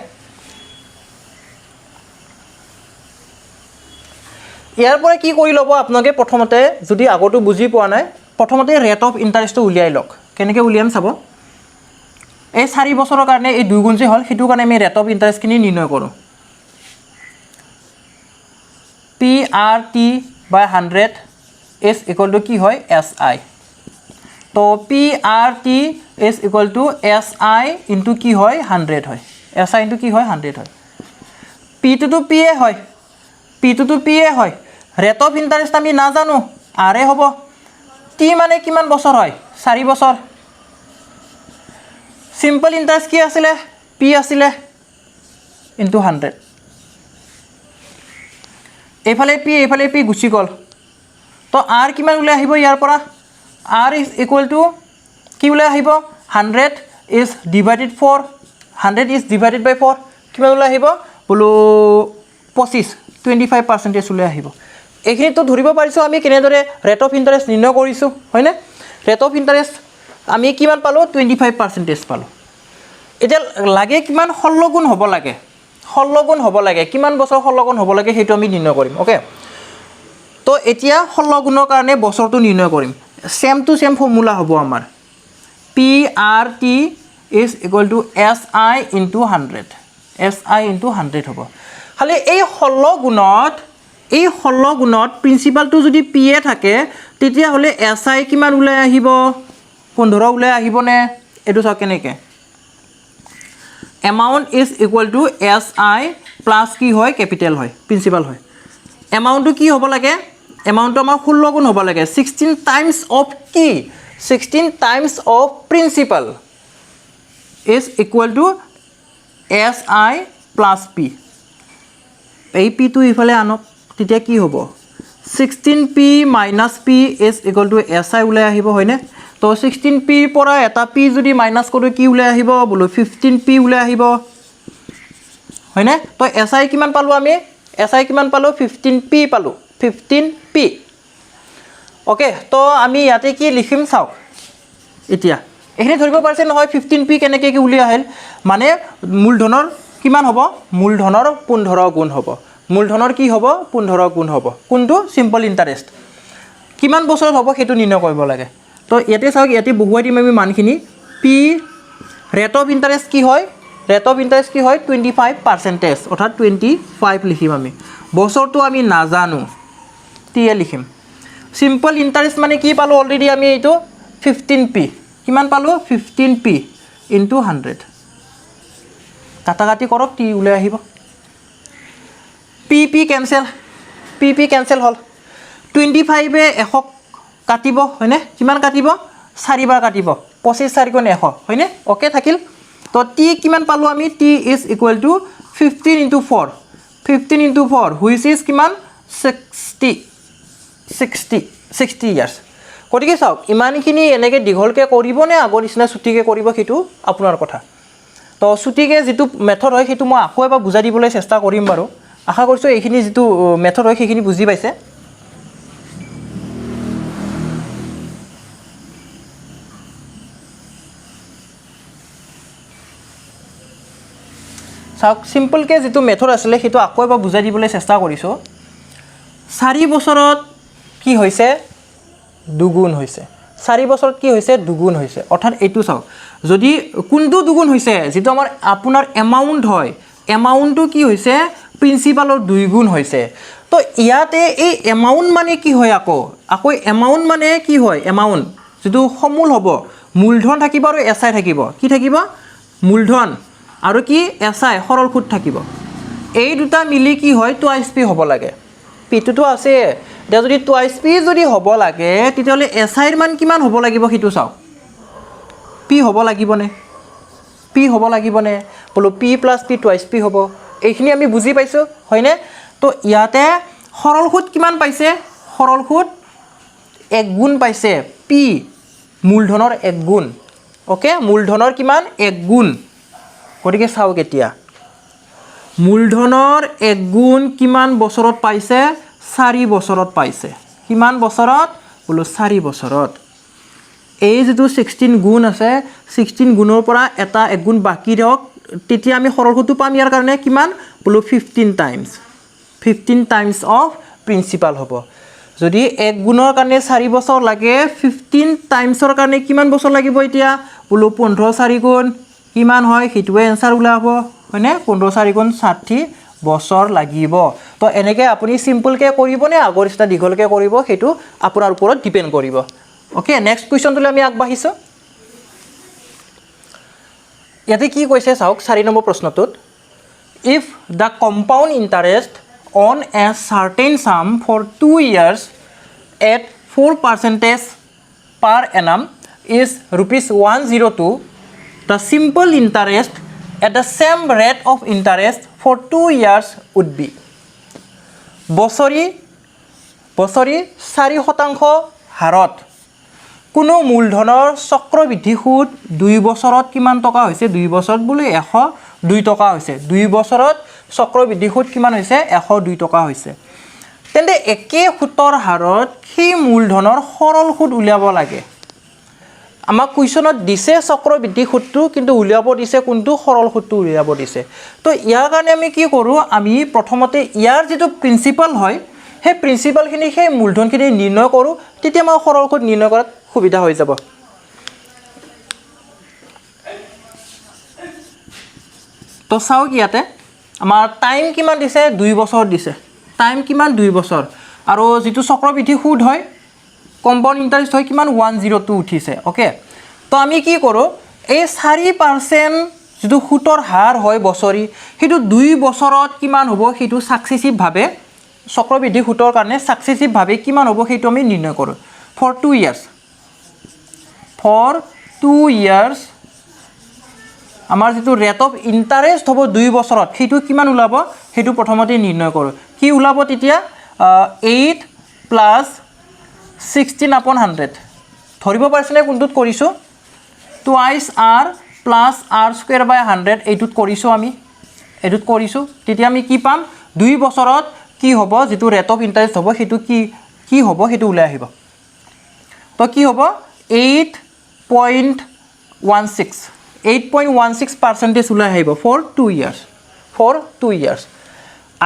ইয়াৰ পৰা কি কৰি ল'ব আপোনালোকে, প্ৰথমতে যদি আগতো বুজি পোৱা নাই প্ৰথমতে ৰেট অফ ইণ্টাৰেষ্টটো উলিয়াই লওক। কেনেকৈ উলিয়াম চাব, এই 4 বছৰৰ কাৰণে এই 2 গুণ যে হ'ল সেইটো কাৰণে আমি ৰেট অফ ইণ্টাৰেষ্টখিনি নিৰ্ণয় কৰোঁ। P R T by 100 is equal to কি হয় এছ আই, তো P R T is equal to S I into কি হয় 100 হয় এছ আই ইনটু কি হয় 100 হয় পিটোতো পিয়ে হয় পিটোতো পিয়ে হয় ৰেট অফ ইণ্টাৰেষ্ট আমি নাজানো আৰে হ'ব টি মানে কিমান বছৰ হয় 4 বছৰ সিম্পল ইণ্টাৰেষ্ট কি আছিলে পি আছিলে ইনটু 100 এইফালে পি গুচি গ'ল তো আৰ কিমান ওলাই আহিব ইয়াৰ পৰা আৰ ইজ ইকুৱেল টু কি ওলাই আহিব 100 ইজ ডিভাইডেড 4 100 ইজ ডিভাইডেড বাই 4 কিমান ওলাই আহিব বোলো 25% ওলাই আহিব এইখিনিতো ধৰিব পাৰিছোঁ আমি কেনেদৰে ৰেট অফ ইণ্টাৰেষ্ট নিৰ্ণয় কৰিছোঁ হয়নে ৰেট অফ ইণ্টাৰেষ্ট আমি কিমান পালোঁ 25% পালোঁ এতিয়া লাগে কিমান 16 গুণ হ'ব লাগে 16 গুণ হ'ব লাগে কিমান বছৰ 16 গুণ হ'ব লাগে সেইটো আমি নিৰ্ণয় কৰিম ওকে তো এতিয়া 16 গুণৰ কাৰণে বছৰটো নিৰ্ণয় কৰিম সেম টু সেম ফৰ্মুলা হ'ব আমাৰ P R T is equal to S I into 100 S I into 100 হ'ব খালি এই 16 গুণত প্ৰিন্সিপালটো যদি পি এ থাকে তেতিয়াহ'লে এছ আই কিমান ওলাই আহিব 15 ওলাই আহিবনে এইটো চাওক কেনেকৈ amount is equal to S I plus কি হয় কেপিটেল হয় প্ৰিন্সিপাল হয় এমাউণ্টটো কি হ'ব লাগে এমাউণ্টটো আমাৰ 16 গুণ হ'ব লাগে 16 টাইমছ অফ কি 16 times of principal is equal to S I plus P এই পিটো ইফালে আনক তেতিয়া কি হ'ব 16p minus P is equal to S I ওলাই আহিব হয়নে তো 16p পৰা এটা পি যদি মাইনাছ কৰোঁ কি ওলাই আহিব বোলো 15p ওলাই আহিব হয়নে তো এছ আই কিমান পালোঁ আমি এছ আই কিমান পালোঁ 15p পালোঁ 15p অ'কে তো আমি ইয়াতে কি লিখিম চাওক এতিয়া এইখিনি ধৰিব পাৰিছে নহয় 15p কেনেকৈ কি উলিয়াই আহিল মানে মূলধনৰ কিমান হ'ব মূলধনৰ 15 গুণ হ'ব মূলধনৰ কি হ'ব 15 গুণ হ'ব কোনটো সিম্পল ইণ্টাৰেষ্ট কিমান বছৰত হ'ব সেইটো নিৰ্ণয় কৰিব লাগে তো ইয়াতে চাওক ইয়াতে বহুৱাই দিম আমি মানখিনি পি ৰেট অফ ইণ্টাৰেষ্ট কি হয় ৰেট অফ ইণ্টাৰেষ্ট কি হয় 25% অৰ্থাৎ 25 লিখিম আমি বছৰটো আমি নাজানো টিয়ে লিখিম সিম্পল ইণ্টাৰেষ্ট মানে কি পালোঁ অলৰেডি আমি এইটো 15p কিমান পালোঁ 15p ইনটু 100 কাটাকাটি কৰক টি ওলাই আহিব পি কেনচেল হ'ল 25 100 কাটিব হয়নে কিমান কাটিব 4 বাৰ কাটিব 25 4 গুণ 100 হয়নে ওকে থাকিল তো টি কিমান পালোঁ আমি T is equal two 15 into 4 which is কিমান 60 ইয়াৰ্ছ গতিকে চাওক ইমানখিনি এনেকৈ দীঘলকৈ কৰিব নে আগৰ নিচিনা ছুটিকৈ কৰিব সেইটো আপোনাৰ কথা তো ছুটিকৈ যিটো মেথড হয় সেইটো মই আকৌ এবাৰ বুজাই দিবলৈ চেষ্টা কৰিম বাৰু আশা কৰিছোঁ এইখিনি যিটো মেথড হয় সেইখিনি বুজি পাইছে চাওক সিম্পলকৈ যিটো মেথড আছিলে সেইটো আকৌ এবাৰ বুজাই দিবলৈ চেষ্টা কৰিছোঁ 4 বছৰত কি হৈছে দুগুণ হৈছে 4 বছৰত কি হৈছে দুগুণ হৈছে অৰ্থাৎ এইটো চাওক যদি কোনটো দুগুণ হৈছে যেটো আমাৰ আপোনাৰ এমাউণ্ট হয় এমাউণ্টটো কি হৈছে প্ৰিন্সিপালৰ 2 গুণ হৈছে তো ইয়াতে এই এমাউণ্ট মানে কি হয় আকৌ এমাউণ্ট মানে কি হয় এমাউণ্ট যেটো সমূল হ'ব মূলধন থাকিব আৰু এছআই থাকিব কি থাকিব মূলধন আৰু কি এছআই সৰল সুদ থাকিব এই দুটা মিলি কি হয় টুৱাইছ পি হ'ব লাগে পিটোতো আছে এতিয়া যদি টুৱাইছ পি যদি হ'ব লাগে তেতিয়াহ'লে এছআইৰ মান কিমান হ'ব লাগিব সেইটো চাওক পি হ'ব লাগিবনে বোলো P plus P twice P হ'ব এইখিনি আমি বুজি পাইছোঁ হয়নে তো ইয়াতে সৰল সুদ কিমান পাইছে সৰল সুদ 1 গুণ পাইছে পি মূলধনৰ 1 গুণ ওকে মূলধনৰ কিমান 1 গুণ গতিকে চাওক এতিয়া মূলধনৰ 1 গুণ কিমান বছৰত পাইছে 4 বছৰত পাইছে কিমান বছৰত বোলো 4 বছৰত এই যেটো 16 গুণ আছে 16 গুণৰ পৰা এটা 1 গুণ বাকি দিয়ক তেতিয়া আমি সৰল সুদটো পাম ইয়াৰ কাৰণে কিমান বোলো 15 টাইমছ অফ প্ৰিন্সিপাল হ'ব যদি 1 গুণৰ কাৰণে 4 বছৰ লাগে 15 টাইমছৰ কাৰণে কিমান বছৰ লাগিব এতিয়া বোলো 15 4 গুণ কিমান হয় সেইটোৱে এনসাৰ ওলাব হয়নে 15 4 গুণ 60 বছৰ লাগিব তো এনেকৈ আপুনি সিম্পলকৈ কৰিব নে আগৰ নিচিনা দীঘলকৈ কৰিব সেইটো আপোনাৰ ওপৰত ডিপেন্ড কৰিব ওকে নেক্সট কুৱেশ্যনটোলৈ আমি আগবাঢ়িছোঁ ইয়াতে কি কৈছে চাওক 4 number প্ৰশ্নটোত if the compound interest on a certain sum for 2 years at 4% per annum is rupees 102 the simple interest at the same rate of interest for 2 years would be বছৰি 4% হাৰত কোনো মূলধনৰ চক্ৰবৃদ্ধি সুদ 2 বছৰত কিমান টকা হৈছে 2 বছৰত বোলে 102 টকা হৈছে 2 বছৰত চক্ৰবৃদ্ধি সুদ কিমান হৈছে 102 টকা হৈছে তেন্তে একে সুতৰ হাৰত সেই মূলধনৰ সৰল সুদ উলিয়াব লাগে আমাক কুৱেশ্যনত দিছে চক্ৰবৃদ্ধি সুদটো কিন্তু উলিয়াব দিছে কোনটো সৰল সুদটো উলিয়াব দিছে তো ইয়াৰ কাৰণে আমি কি কৰোঁ আমি প্ৰথমতে ইয়াৰ যেটো প্ৰিন্সিপাল হয় সেই প্ৰিন্সিপালখিনি সেই মূলধনখিনি নিৰ্ণয় কৰোঁ তেতিয়া আমাৰ সৰল সুদ নিৰ্ণয় কৰাত সুবিধা হৈ যাব তো চাওক ইয়াতে আমাৰ টাইম কিমান দিছে 2 বছৰ দিছে টাইম কিমান 2 বছৰ আৰু যেটো চক্ৰবৃদ্ধি সুদ হয় কম্পাউণ্ড ইন্টাৰেষ্ট হয় কিমান 102 উঠিছে ওকে তো আমি কি কৰোঁ এই 4% যেটো সুতৰ হাৰ হয় বছৰি হেতু 2 বছৰত কিমান হ'ব হেতু সাকসেসিভ ভাবে চক্ৰবৃদ্ধি সুতৰ কাৰণে সাকসেসিভ ভাবে কিমান হ'ব হেতু আমি নিৰ্ণয় কৰোঁ for 2 years আমাৰ যেটো ৰেট অফ ইন্টাৰেষ্ট হ'ব 2 বছৰত হেতু কিমান ওলাব হেতু প্ৰথমতে নিৰ্ণয় কৰোঁ কি ওলাব তেতিয়া 8 plus 16/100 ধৰিব পাৰিছনে কোনটোত কৰিছো twice r plus r square by 100 এইটোত কৰিছো আমি এইটোত কৰিছো তেতিয়া আমি কি পাম 2 বছৰত কি হ'ব যেটো ৰেট অফ ইন্টাৰেষ্ট হ'ব হেতু কি হ'ব হেতু উলাই আহিব তো কি হ'ব 8.16% উলাই আহিব for 2 years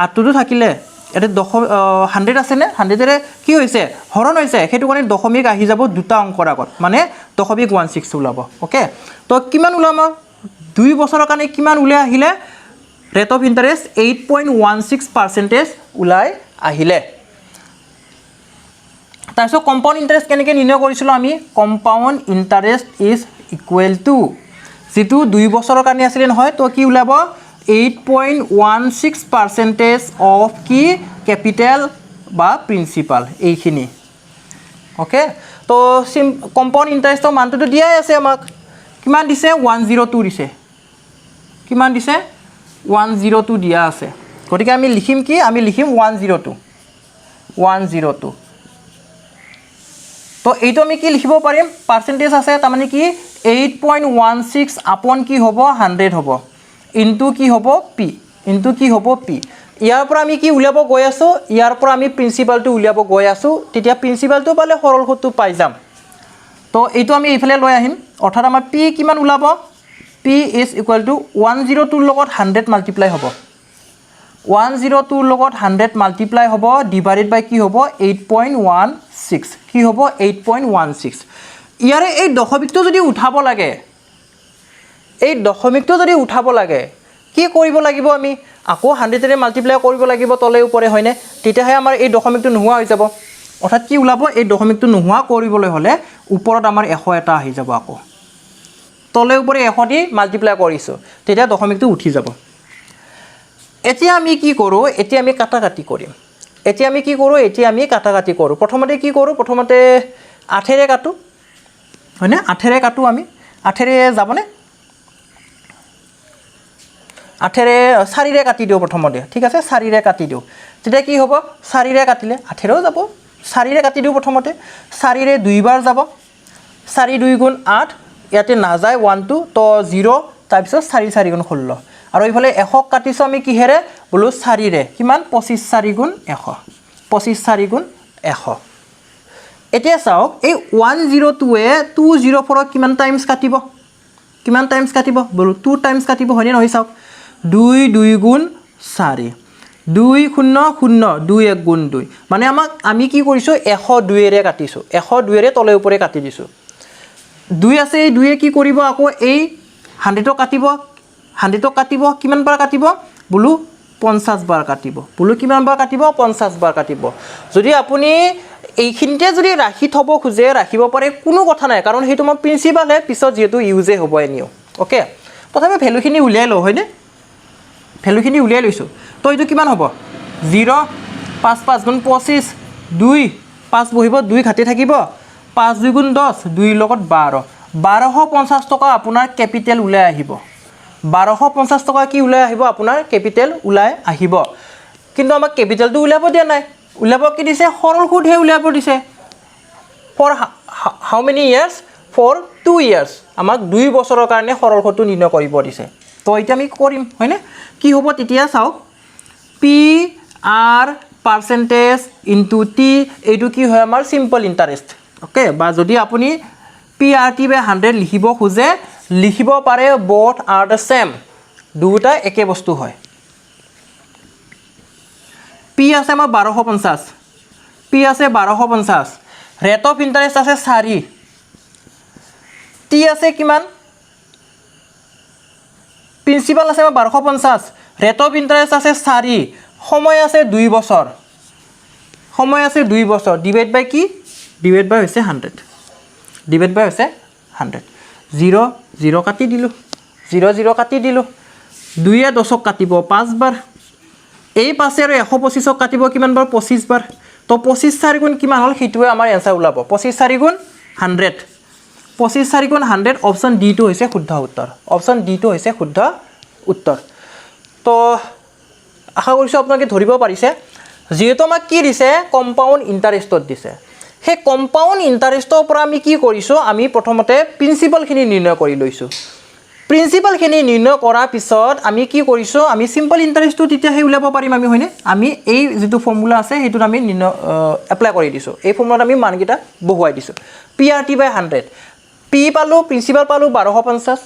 আটোটো থাকিলে এতে 100 আছে নে 100 এৰে কি হৈছে হৰণ হৈছে হেতু কাৰণে দশমিক আহি যাব দুটা অংকৰ আগত মানে 0.16 ওলাব ওকে তো কিমান ওলাম 2 বছৰৰ কাৰণে কিমান উলাই আহিলে ৰেট অফ ইন্টাৰেষ্ট 8.16% উলাই আহিলে তাৰপিছত কম্পাউণ্ড ইন্টাৰেষ্ট কেনেকৈ নিৰ্ণয় কৰিছিলো আমি compound interest is equal two যেটো 2 বছৰৰ কাৰণে আছিল নহয় তো কি ওলাব 8.16% of কি ক্যাপিটাল বা প্ৰিন্সিপাল এইখিনি ওকে তো কম্পাউণ্ড ইন্টাৰেষ্টৰ মানটো দিয়াই আছে আমাক কিমান দিছে 102 দিছে কিমান দিছে 102 দিয়া আছে গতিকে আমি লিখিম কি আমি লিখিম 102 তো এইটো আমি কি লিখিব পাৰিম পাৰ্সেন্টেজ আছে তাৰ মানে কি 8.16 আপন কি হ'ব 100 হ'ব ইনটু কি হ'ব p ইয়াৰ পৰা আমি কি উলিয়াব গৈ আছো ইয়াৰ পৰা আমি প্ৰিন্সিপালটো উলিয়াব গৈ আছো তেতিয়া প্ৰিন্সিপালটো পালে সৰল সুদটো পাই যাম তো এইটো আমি ইফালে লৈ আহিম অৰ্থাৎ আমাৰ p কিমান উলাব p is equal to 102 লগত 100 মাল্টিপ্লাই হ'ব 102 লগত 100 মাল্টিপ্লাই হ'ব ডিভাইডেড বাই কি হ'ব 8.16 কি হ'ব 8.16 ইয়াৰে এই দশমিকটো যদি উঠাব লাগে কি কৰিব লাগিব আমি আকৌ 100 এৰে মাল্টিপ্লাই কৰিব লাগিব তলে ওপৰে হয়নে তেতিয়াহে আমাৰ এই দশমিকটো নোহোৱা হৈ যাব অৰ্থাৎ কি ওলাব এই দশমিকটো নোহোৱা কৰিবলৈ হলে ওপৰত আমাৰ 100 এটা আহি যাব আকৌ তলে ওপৰে 100 দি মাল্টিপ্লাই কৰিছো তেতিয়া দশমিকটো উঠি যাব এতিয়া আমি কি কৰোঁ এতিয়া আমি কাটাকাটি কৰিম এতিয়া আমি কাটাকাটি কৰোঁ প্ৰথমতে কি কৰোঁ প্ৰথমতে 8 এৰে কাটো হয়নে 8 এৰে কাটো আমি 8 এৰে যাবনে 8 এৰে 4 এৰে কাটি দিও প্ৰথমতে ঠিক আছে 4 এৰে কাটি দিও তেতিয়া কি হ'ব 4 এৰে কাটিলে 8 এৰেও যাব 4 এৰে কাটি দিও প্ৰথমতে 4 এৰে দুইবাৰ যাব 4 2 গুণ 8 ইয়াতে না যায় 1 2 তো 0 তাৰ পিছত 4 4 গুণ 16 আৰু এইফালে 100 কাটিছো আমি কিহেৰে বলো 4 এৰে কিমান 25 4 গুণ 100 25 4 গুণ 100 এতিয়া চাওক এই 102 এ 204 কিমান টাইমছ কাটিব বলো 2 টাইমছ কাটিব হয়নে নহয় চাওক 2 2 গুণ 4 2 0 0 2 1 গুণ 2 মানে আমি কি কৰিছো 102 এৰে কাটিছো 102 এৰে তলে ওপৰে কাটি দিছো 2 আছে এই 2 এ কি কৰিব আকৌ এই 100 কাটিব কিমান বাৰ কাটিব বলো 50 বাৰ কাটিব বলো কিমান বাৰ কাটিব 50 বাৰ কাটিব যদি আপুনি এইখিনিতে যদি ৰাখি থ'ব খোজে ৰাখিব পাৰে কোনো কথা নাই কাৰণ সেইটো মই প্ৰিন্সিপালহে পিছত যিহেতু ইউজে হ'ব এনেও অ'কে তথাপি ভেলুখিনি উলিয়াই লওঁ হয়নে ভেলুখিনি উলিয়াই লৈছোঁ তো এইটো কিমান হ'ব 0 5 5 গুণ 25 2 5 বহিব 2 ঘাটি থাকিব 5 2 গুণ 10 2 লগত 12 1250 টকা আপোনাৰ কেপিটেল ওলাই আহিব 1250 টকা কি ওলাই আহিব আপোনাৰ কেপিটেল ওলাই আহিব কিন্তু আমাক কেপিটেলটো উলিয়াব দিয়া নাই উলিয়াব কি দিছে সৰল সুদহে উলিয়াব দিছে for how many years for 2 years আমাক 2 বছৰৰ কাৰণে সৰল সুদটো নিৰ্ণয় কৰিব দিছে তো এতিয়া আমি কৰিম হয়নে কি হ'ব তেতিয়া চাওক P R percentage into T এইটো কি হয় আমাৰ সিম্পল ইণ্টাৰেষ্ট ওকে বা যদি আপুনি পি আৰ টি বাই 100 লিখিব খোজে লিখিব পাৰে both are the same দুটা একে বস্তু হয় পি আছে আমাৰ 1250 পি আছে 1250 ৰেট অফ ইণ্টাৰেষ্ট আছে 4 টি আছে কিমান প্ৰিন্সিপাল আছে আমাৰ 1250 ৰেট অফ ইণ্টাৰেষ্ট আছে 4 সময় আছে 2 বছৰ সময় আছে 2 বছৰ ডিভাইড বাই কি ডিভাইড বাই হৈছে 100 ডিভাইড বাই হৈছে 100 0 0 কাটি দিলোঁ 0 0 কাটি দিলোঁ 2 এ 10ক কাটিব 5 বাৰ এই 5 আৰু 125ক কাটিব কিমান বাৰ 25 বাৰ তো 25 4 গুণ কিমান হ'ল সেইটোৱে আমাৰ এনসাৰ ওলাব 25 4 গুণ 100 25 4 গুণ 100 অপশন ডি টো হৈছে শুদ্ধ উত্তৰ অপশন ডি টো হৈছে শুদ্ধ উত্তৰ তো আশা কৰিছোঁ আপোনালোকে ধৰিব পাৰিছে যেহেতু আমাক কি দিছে কম্পাউণ্ড ইণ্টাৰেষ্টত দিছে সেই কম্পাউণ্ড ইণ্টাৰেষ্টৰ পৰা আমি কি কৰিছোঁ আমি প্ৰথমতে প্ৰিন্সিপালখিনি নিৰ্ণয় কৰি লৈছোঁ প্ৰিন্সিপালখিনি নিৰ্ণয় কৰাৰ পিছত আমি কি কৰিছোঁ আমি সিম্পল ইণ্টাৰেষ্টটো তেতিয়াহে উলিয়াব পাৰিম আমি হয়নে আমি এই যিটো ফৰ্মুলা আছে সেইটোত আমি এপ্লাই কৰি দিছোঁ এই ফৰ্মুলাত আমি মানকেইটা বহুৱাই দিছোঁ P R T by 100 P পালোঁ প্ৰিন্সিপাল পালোঁ 1250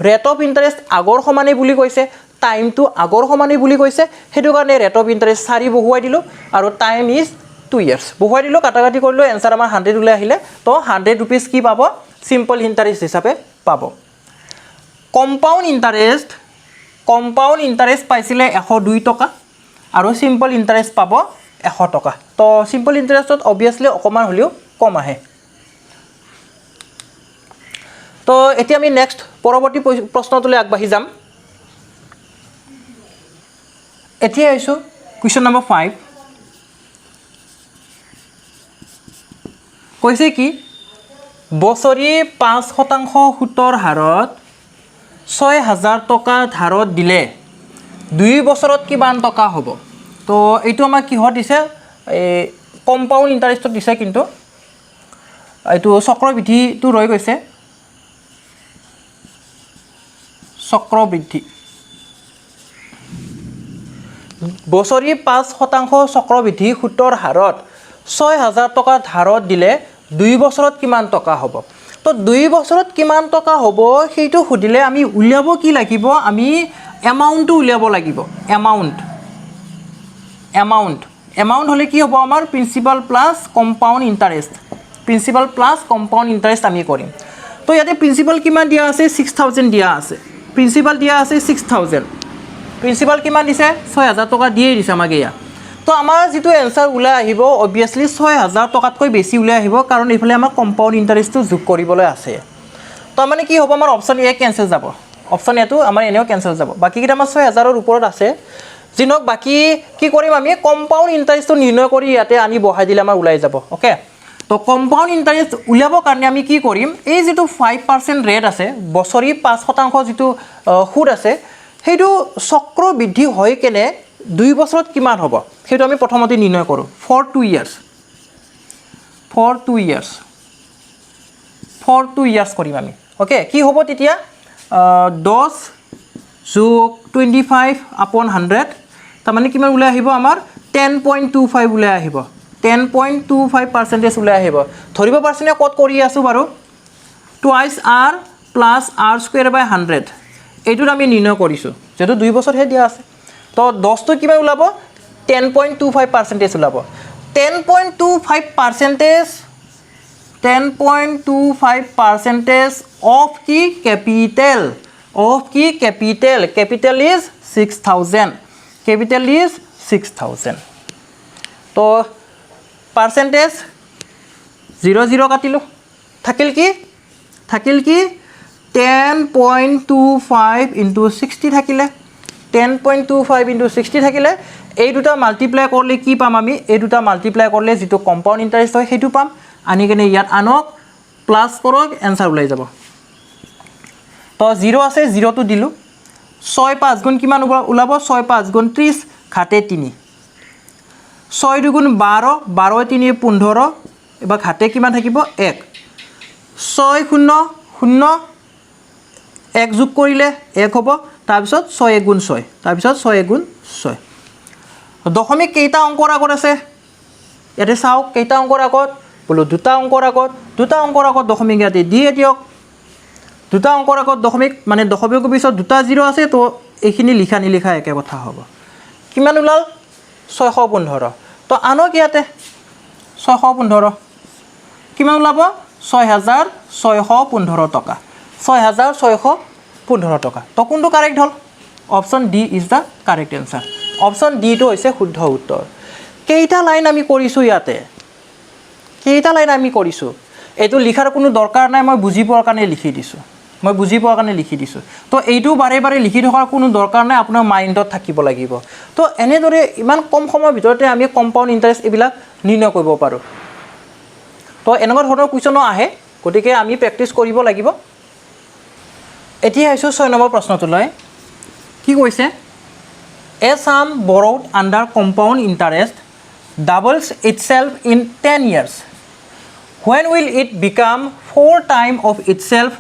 ৰেট অফ ইণ্টাৰেষ্ট আগৰ সমানেই বুলি কৈছে টাইমটো আগৰ সমানেই বুলি কৈছে সেইটো কাৰণে ৰেট অফ ইণ্টাৰেষ্ট 4 বহুৱাই দিলোঁ আৰু টাইম ইজ 2 ইয়াৰ্ছ বহুৱাই দিলোঁ কাটাকাটি কৰিলোঁ এনসাৰ আমাৰ 100 ওলাই আহিলে তো 100 ৰুপিজ কি পাব সিম্পল ইণ্টাৰেষ্ট হিচাপে পাব কম্পাউণ্ড ইণ্টাৰেষ্ট পাইছিলে 102 টকা আৰু সিম্পল ইণ্টাৰেষ্ট পাব 100 টকা তো সিম্পল ইণ্টাৰেষ্টত অবভিয়াছলি অকণমান হ'লেও কম আহে তো এতিয়া আমি নেক্সট পৰৱৰ্তী প্ৰশ্নটোলৈ আগবাঢ়ি যাম এতিয়া আহিছোঁ কুৱেশ্যন নম্বৰ 5 কৈছে কি বছৰি 5% সুতৰ হাৰত 6000 টকা ধাৰত দিলে 2 বছৰত কিমান টকা হ'ব তো এইটো আমাক কিহত দিছে এই কম্পাউণ্ড ইণ্টাৰেষ্টত দিছে কিন্তু এইটো চক্ৰবৃদ্ধিটো ৰৈ গৈছে চক্ৰবৃদ্ধি বছৰি 5% চক্ৰবৃদ্ধি সুতৰ হাৰত 6000 টকা ধাৰত দিলে 2 বছৰত কিমান টকা হ'ব তো 2 বছৰত কিমান টকা হ'ব সেইটো সুধিলে আমি উলিয়াব কি লাগিব আমি এমাউণ্টটো উলিয়াব লাগিব এমাউণ্ট হ'লে কি হ'ব আমাৰ প্ৰিন্সিপাল প্লাছ কম্পাউণ্ড ইণ্টাৰেষ্ট আমি কৰিম তো ইয়াতে প্ৰিন্সিপাল কিমান দিয়া আছে 6000 দিয়া আছে প্ৰিন্সিপাল দিয়া আছে 6000 প্ৰিন্সিপাল কিমান দিছে 6000 টকা দিয়ে দিছে আমাক এয়া তো আমাৰ যিটো এনসাৰ ওলাই আহিব অবভিয়াছলি 6000 টকাতকৈ বেছি ওলাই আহিব কাৰণ এইফালে আমাৰ কম্পাউণ্ড ইণ্টাৰেষ্টটো যোগ কৰিবলৈ আছে তো মানে কি হ'ব আমাৰ অপশ্যন এ কেনসেল যাব অপশ্যন এটো আমাৰ এনেও কেনসেল যাব বাকীকেইটা আমাৰ 6000ৰ ওপৰত আছে যিনক বাকি কি কৰিম আমি কম্পাউণ্ড ইণ্টাৰেষ্টটো নিৰ্ণয় কৰি ইয়াতে আনি বহাই দিলে আমাৰ ওলাই যাব ওকে তো কম্পাউণ্ড ইণ্টাৰেষ্ট উলিয়াবৰ কাৰণে আমি কি কৰিম এই যিটো 5% ৰেট আছে বছৰি 5% যিটো সুদ আছে সেইটো চক্ৰবৃদ্ধি হৈ কেনে 2 বছৰত কিমান হ'ব সেইটো আমি প্ৰথমতে নিৰ্ণয় কৰোঁ for 2 years কৰিম আমি ওকে কি হ'ব তেতিয়া 10 যোগ 25 upon 100 তাৰমানে কিমান ওলাই আহিব আমাৰ 10.25 ওলাই আহিব 10.25% ওলাই আহিব ধৰিব পাৰছেনে ক'ত কৰি আছো বাৰু twice r plus r square by 100 এইটোত আমি নিৰ্ণয় কৰিছোঁ যেটো 2 বছৰহে দিয়া আছে তো 10 তো কিমান ওলাব 10.25% ওলাব 10.25% of কি capital is 6000 তো percentage 0 0 কাটিলোঁ থাকিল কি 10.25 ইনটু 60 থাকিলে 10.25 ইনটু 60 থাকিলে এই দুটা মাল্টিপ্লাই কৰিলে কি পাম আমি এই দুটা মাল্টিপ্লাই কৰিলে যেটো কম্পাউণ্ড ইন্টাৰেষ্ট হয় সেইটো পাম আনি কেনে ইয়াত আনক প্লাস কৰক এনসাৰ ওলাই যাব তো 0 আছে 0 টো দিলো 6 5 গুণ কিমান ওলাব 6 5 গুণ 30 ঘাটে 3 6 2 গুণ 12 12 3 15 এবাৰ ঘাটে কিমান থাকিব 1 6 0 0 1 যোগ কৰিলে 1 হ'ব তাৰ পিছত 6 গুণ 6 তাৰ পিছত 6 গুণ 6 দশমিক কেইটা অংকৰ আগত আছে ইয়াতে চাও কেইটা অংকৰ আগত বলো দুটা অংকৰ আগত দশমিক ইয়াতে দিয়ে দিয়ক দুটা অংকৰ আগত দশমিক মানে দশমিকৰ পিছত দুটা 0 আছে তো এইখিনি লিখা নিলিখা একে কথা হ'ব কিমান ওলাল 615 তো আনক ইয়াতে 615 কিমান ওলাব 6615 টকা 6615 টকা তো কোনটো correct hall option D is the correct answer option D টো হৈছে শুদ্ধ উত্তৰ কেইটা লাইন আমি কৰিছো ইয়াতে এটো লিখাৰ কোনো দৰকাৰ নাই মই বুজি পোৱাৰ কাৰণে লিখি দিছো তো এইটো বাৰে বাৰে লিখি থকাৰ কোনো দৰকাৰ নাই আপোনাৰ মাইণ্ডত থাকিব লাগিব তো এনেদৰে ইমান কম সময়ৰ ভিতৰতে আমি কম্পাউণ্ড ইন্টাৰেষ্ট এবিলাক নিৰ্ণয় কৰিব পাৰো তো এনেকুৱা ধৰণৰ কুৱেশ্যন আহে গতিকে আমি প্ৰেক্টিছ কৰিব লাগিব এতিয়া আহিছো 6 নম্বৰ প্ৰশ্নটোলৈ কি কৈছে A sum borrowed under compound interest doubles itself in 10 years. When will it become 4 times of itself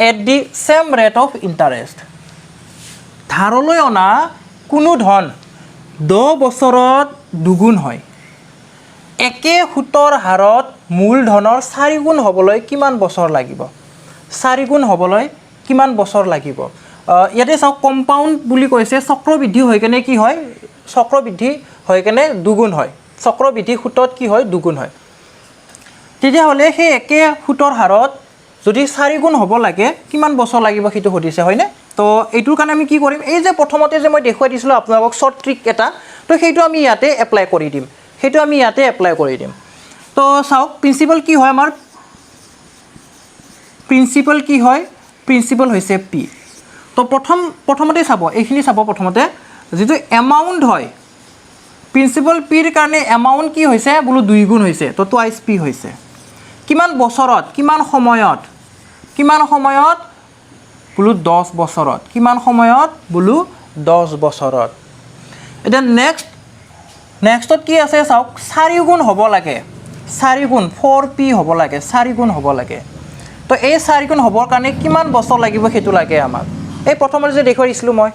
at the same rate of interest? ধাৰলৈ অনা কোনো ধন 10 বছৰত দুগুণ হয় একে সুতৰ হাৰত মূলধনৰ 4 গুণ হ'বলৈ কিমান বছৰ লাগিব 4 গুণ হ'বলৈ কিমান বছৰ লাগিব ইয়াতে চাও কম্পাউণ্ড বুলি কৈছে চক্ৰবৃদ্ধি হৈ কেনে কি হয় চক্ৰবৃদ্ধি হৈ কেনে দুগুণ হয় চক্ৰবৃদ্ধি সুতত কি হয় দুগুণ হয় তেতিয়া হলে সেই একে সুতৰ হাৰত যদি 4 গুণ হ'ব লাগে কিমান বছৰ লাগিব সেইটো হদিছে হয়নে তো এইটোৰ কাৰণে আমি কি কৰিম এই যে প্ৰথমতে যে মই দেখুৱাই দিছিলো আপোনালোকক শৰ্ট ট্ৰিক এটা তো সেইটো আমি ইয়াতে এপ্লাই কৰি দিম তো চাওক প্ৰিন্সিপাল কি হয় আমাৰ প্ৰিন্সিপাল হৈছে পি তো প্ৰথমতে চাব এইখিনি চাব প্ৰথমতে যেটো এমাউন্ট হয় প্ৰিন্সিপাল পিৰ কাৰণে এমাউন্ট কি হৈছে বলো 2 গুণ হৈছে তো টুৱাইস পি হৈছে কিমান বছৰত কিমান সময়ত বলো 10 বছৰত কিমান সময়ত বলো 10 বছৰত এটা নেক্সটত কি আছে চাওক 4 গুণ হ'ব লাগে 4 গুণ 4p হ'ব লাগে 4 গুণ হ'ব লাগে তো এই 4 গুণ হ'বৰ কাৰণে কিমান বছৰ লাগিব হেতু লাগে আমাক এই প্ৰথমতে যে দেখুৱাইছিলো মই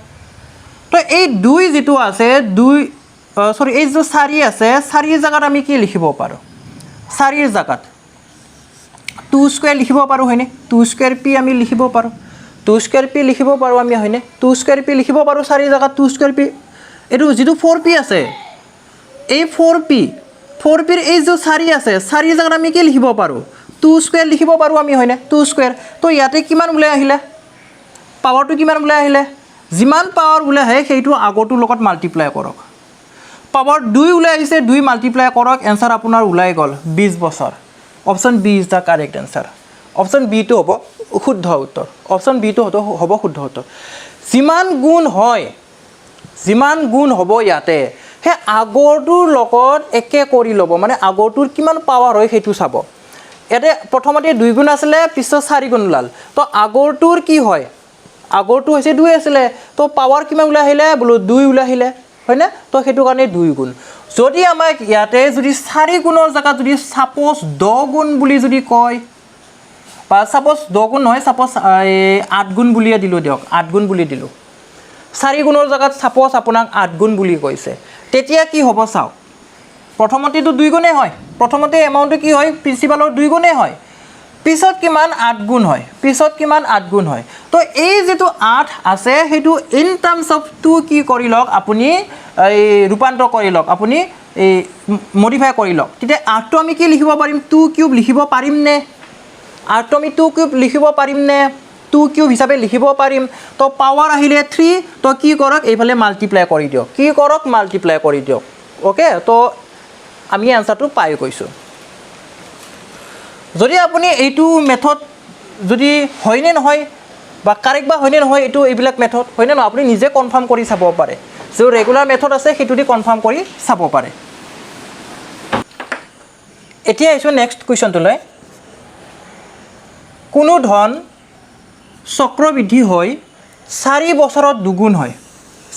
তো এই 2 যেটো আছে 2 সৰি এই যে 4 আছে 4 জায়গাত আমি কি লিখিব পাৰো 4 জায়গাত 2 স্কয়াৰ লিখিব পাৰো হয়নে 2 স্কয়াৰ p আমি লিখিব পাৰো 2 স্কয়াৰ p লিখিব পাৰো আমি হয়নে 2 স্কয়াৰ p লিখিব পাৰো 4 জায়গাত 2 স্কয়াৰ p এটো যেটো 4p আছে এই 4p ৰ এই যে 4 আছে 4 জায়গাত আমি কি লিখিব পাৰো 2 স্কয়াৰ লিখিব পাৰো আমি হয়নে 2 স্কয়াৰ তো ইয়াতে কিমান ওলাই আহিলে পাৱাৰটো কিমান ওলাই আহিলে যিমান পাৱাৰ ওলাই আহে সেইটো আগৰটো লগত মাল্টিপ্লাই কৰক পাৱাৰ 2 ওলাই আহিছে 2 মাল্টিপ্লাই কৰক এনসাৰ আপোনাৰ ওলাই গল 20 বছৰ option B is the correct answer option B টো হ'ব শুদ্ধ উত্তৰ অপচন বি টো হ'ব শুদ্ধ উত্তৰ যিমান গুণ হ'ব ইয়াতে হে আগৰটোৰ লগত একে কৰি ল'ব মানে আগৰটোৰ কিমান পাৱাৰ হয় সেইটো চাব ইয়াতে প্ৰথমতে 2 গুণ আছিল পিছত 4 গুণ ওলাল তো আগৰটোৰ কি হয় আগৰটো হৈছে 2 আছিল তো পাৱাৰ কিমান ওলাই আহিলে বলো 2 ওলাই আহিলে হয়নে তো হেতু কাৰণে 2 গুণ যদি আমাক ইয়াতে যদি 4 গুণৰ জায়গাত যদি সাপোজ 10 গুণ বুলি যদি কয় বা সাপোজ 10 গুণ নহয় সাপোজ 8 গুণ বুলিয়ে দিলো দিয়ক 8 গুণ বুলি দিলো 4 গুণৰ জায়গাত সাপোজ আপোনাক 8 গুণ বুলি কৈছে তেতিয়া কি হ'ব চাও প্ৰথমতে তো 2 গুণে হয় প্ৰথমতে এমাউন্টটো কি হয় প্ৰিন্সিপালৰ 2 গুণে হয় পিছত কিমান 8 গুণ হয় তো এই যেটো 8 আছে হেতু ইন টার্মস অফ 2 কি কৰি লওক আপুনি এই ৰূপান্তৰ কৰি লওক আপুনি এই মডিফাই কৰি লওক তেতিয়া 8 টো আমি কি লিখিব পাৰিম 2 কিউব লিখিব পাৰিম নে 8 টো আমি 2 কিউব লিখিব পাৰিম নে 2 কিউব হিচাপে লিখিব পাৰিম তো পাৱাৰ আহিলে 3 তো কি কৰক এইফালে মাল্টিপ্লাই কৰি দিয়ক ওকে তো আমি আনসাৰটো পাই গৈছো যদি আপুনি এইটো মেথড যদি হয়নে নহয় বা কাৰেক্ট বা হয়নে নহয় এইবিলাক মেথড হয়নে নহয় আপুনি নিজে কনফাৰ্ম কৰি চাব পাৰে যে ৰেগুলাৰ মেথড আছে সেইটো দি কনফাৰ্ম কৰি চাব পাৰে এতিয়া আহিছোঁ নেক্সট কুৱেশ্যনটোলৈ কোনো ধন চক্ৰবৃদ্ধি হৈ 4 বছৰত দুগুণ হয়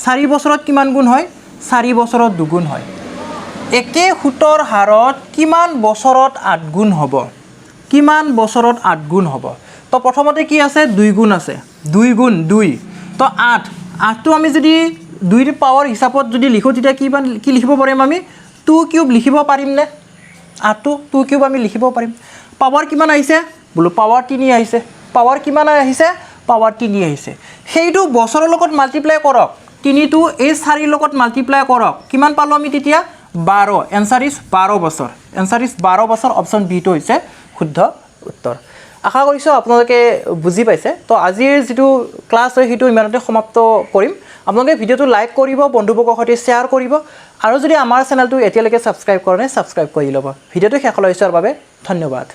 4 বছৰত কিমান গুণ হয় 4 বছৰত দুগুণ হয় একে সুতৰ হাৰত কিমান বছৰত 8 গুণ হ'ব কিমান বছৰত 8 গুণ হ'ব তো প্ৰথমতে কি আছে 2 গুণ আছে 2 গুণ 2 তো 8 8টো আমি যদি 2 পাৱাৰ হিচাপত যদি লিখো তেতিয়া কি লিখিব পাৰিম আমি 2 কিউব লিখিব পাৰিম নে 8টো 2 কিউব আমি লিখিব পাৰিম পাৱাৰ কিমান আহিছে বোলো পাৱাৰ 3 আহিছে পাৱাৰ কিমান আহিছে পাৱাৰ 3 আহিছে সেইটো বছৰৰ লগত মাল্টিপ্লাই কৰক 3 টো এই 4 লগত মাল্টিপ্লাই কৰক কিমান পালো আমি তেতিয়া 12 এনসাৰ ইজ 12 বছৰ এনসাৰ ইজ 12 বছৰ অপচন বি টো হৈছে শুদ্ধ উত্তৰ আশা কৰিছো আপোনালোকে বুজি পাইছে তো আজিৰ যেটো ক্লাছ হয় হেতু ইমানতে সমাপ্ত কৰিম আপোনালোকে ভিডিওটো লাইক কৰিব বন্ধুবৰ্গৰ সৈতে শেয়াৰ কৰিব আৰু যদি আমাৰ চেনেলটো এতিয়ালৈকে সাবস্ক্ৰাইব কৰা নাই সাবস্ক্ৰাইব কৰি ল'ব ভিডিওটো শেষলৈ চোৱাৰ বাবে ধন্যবাদ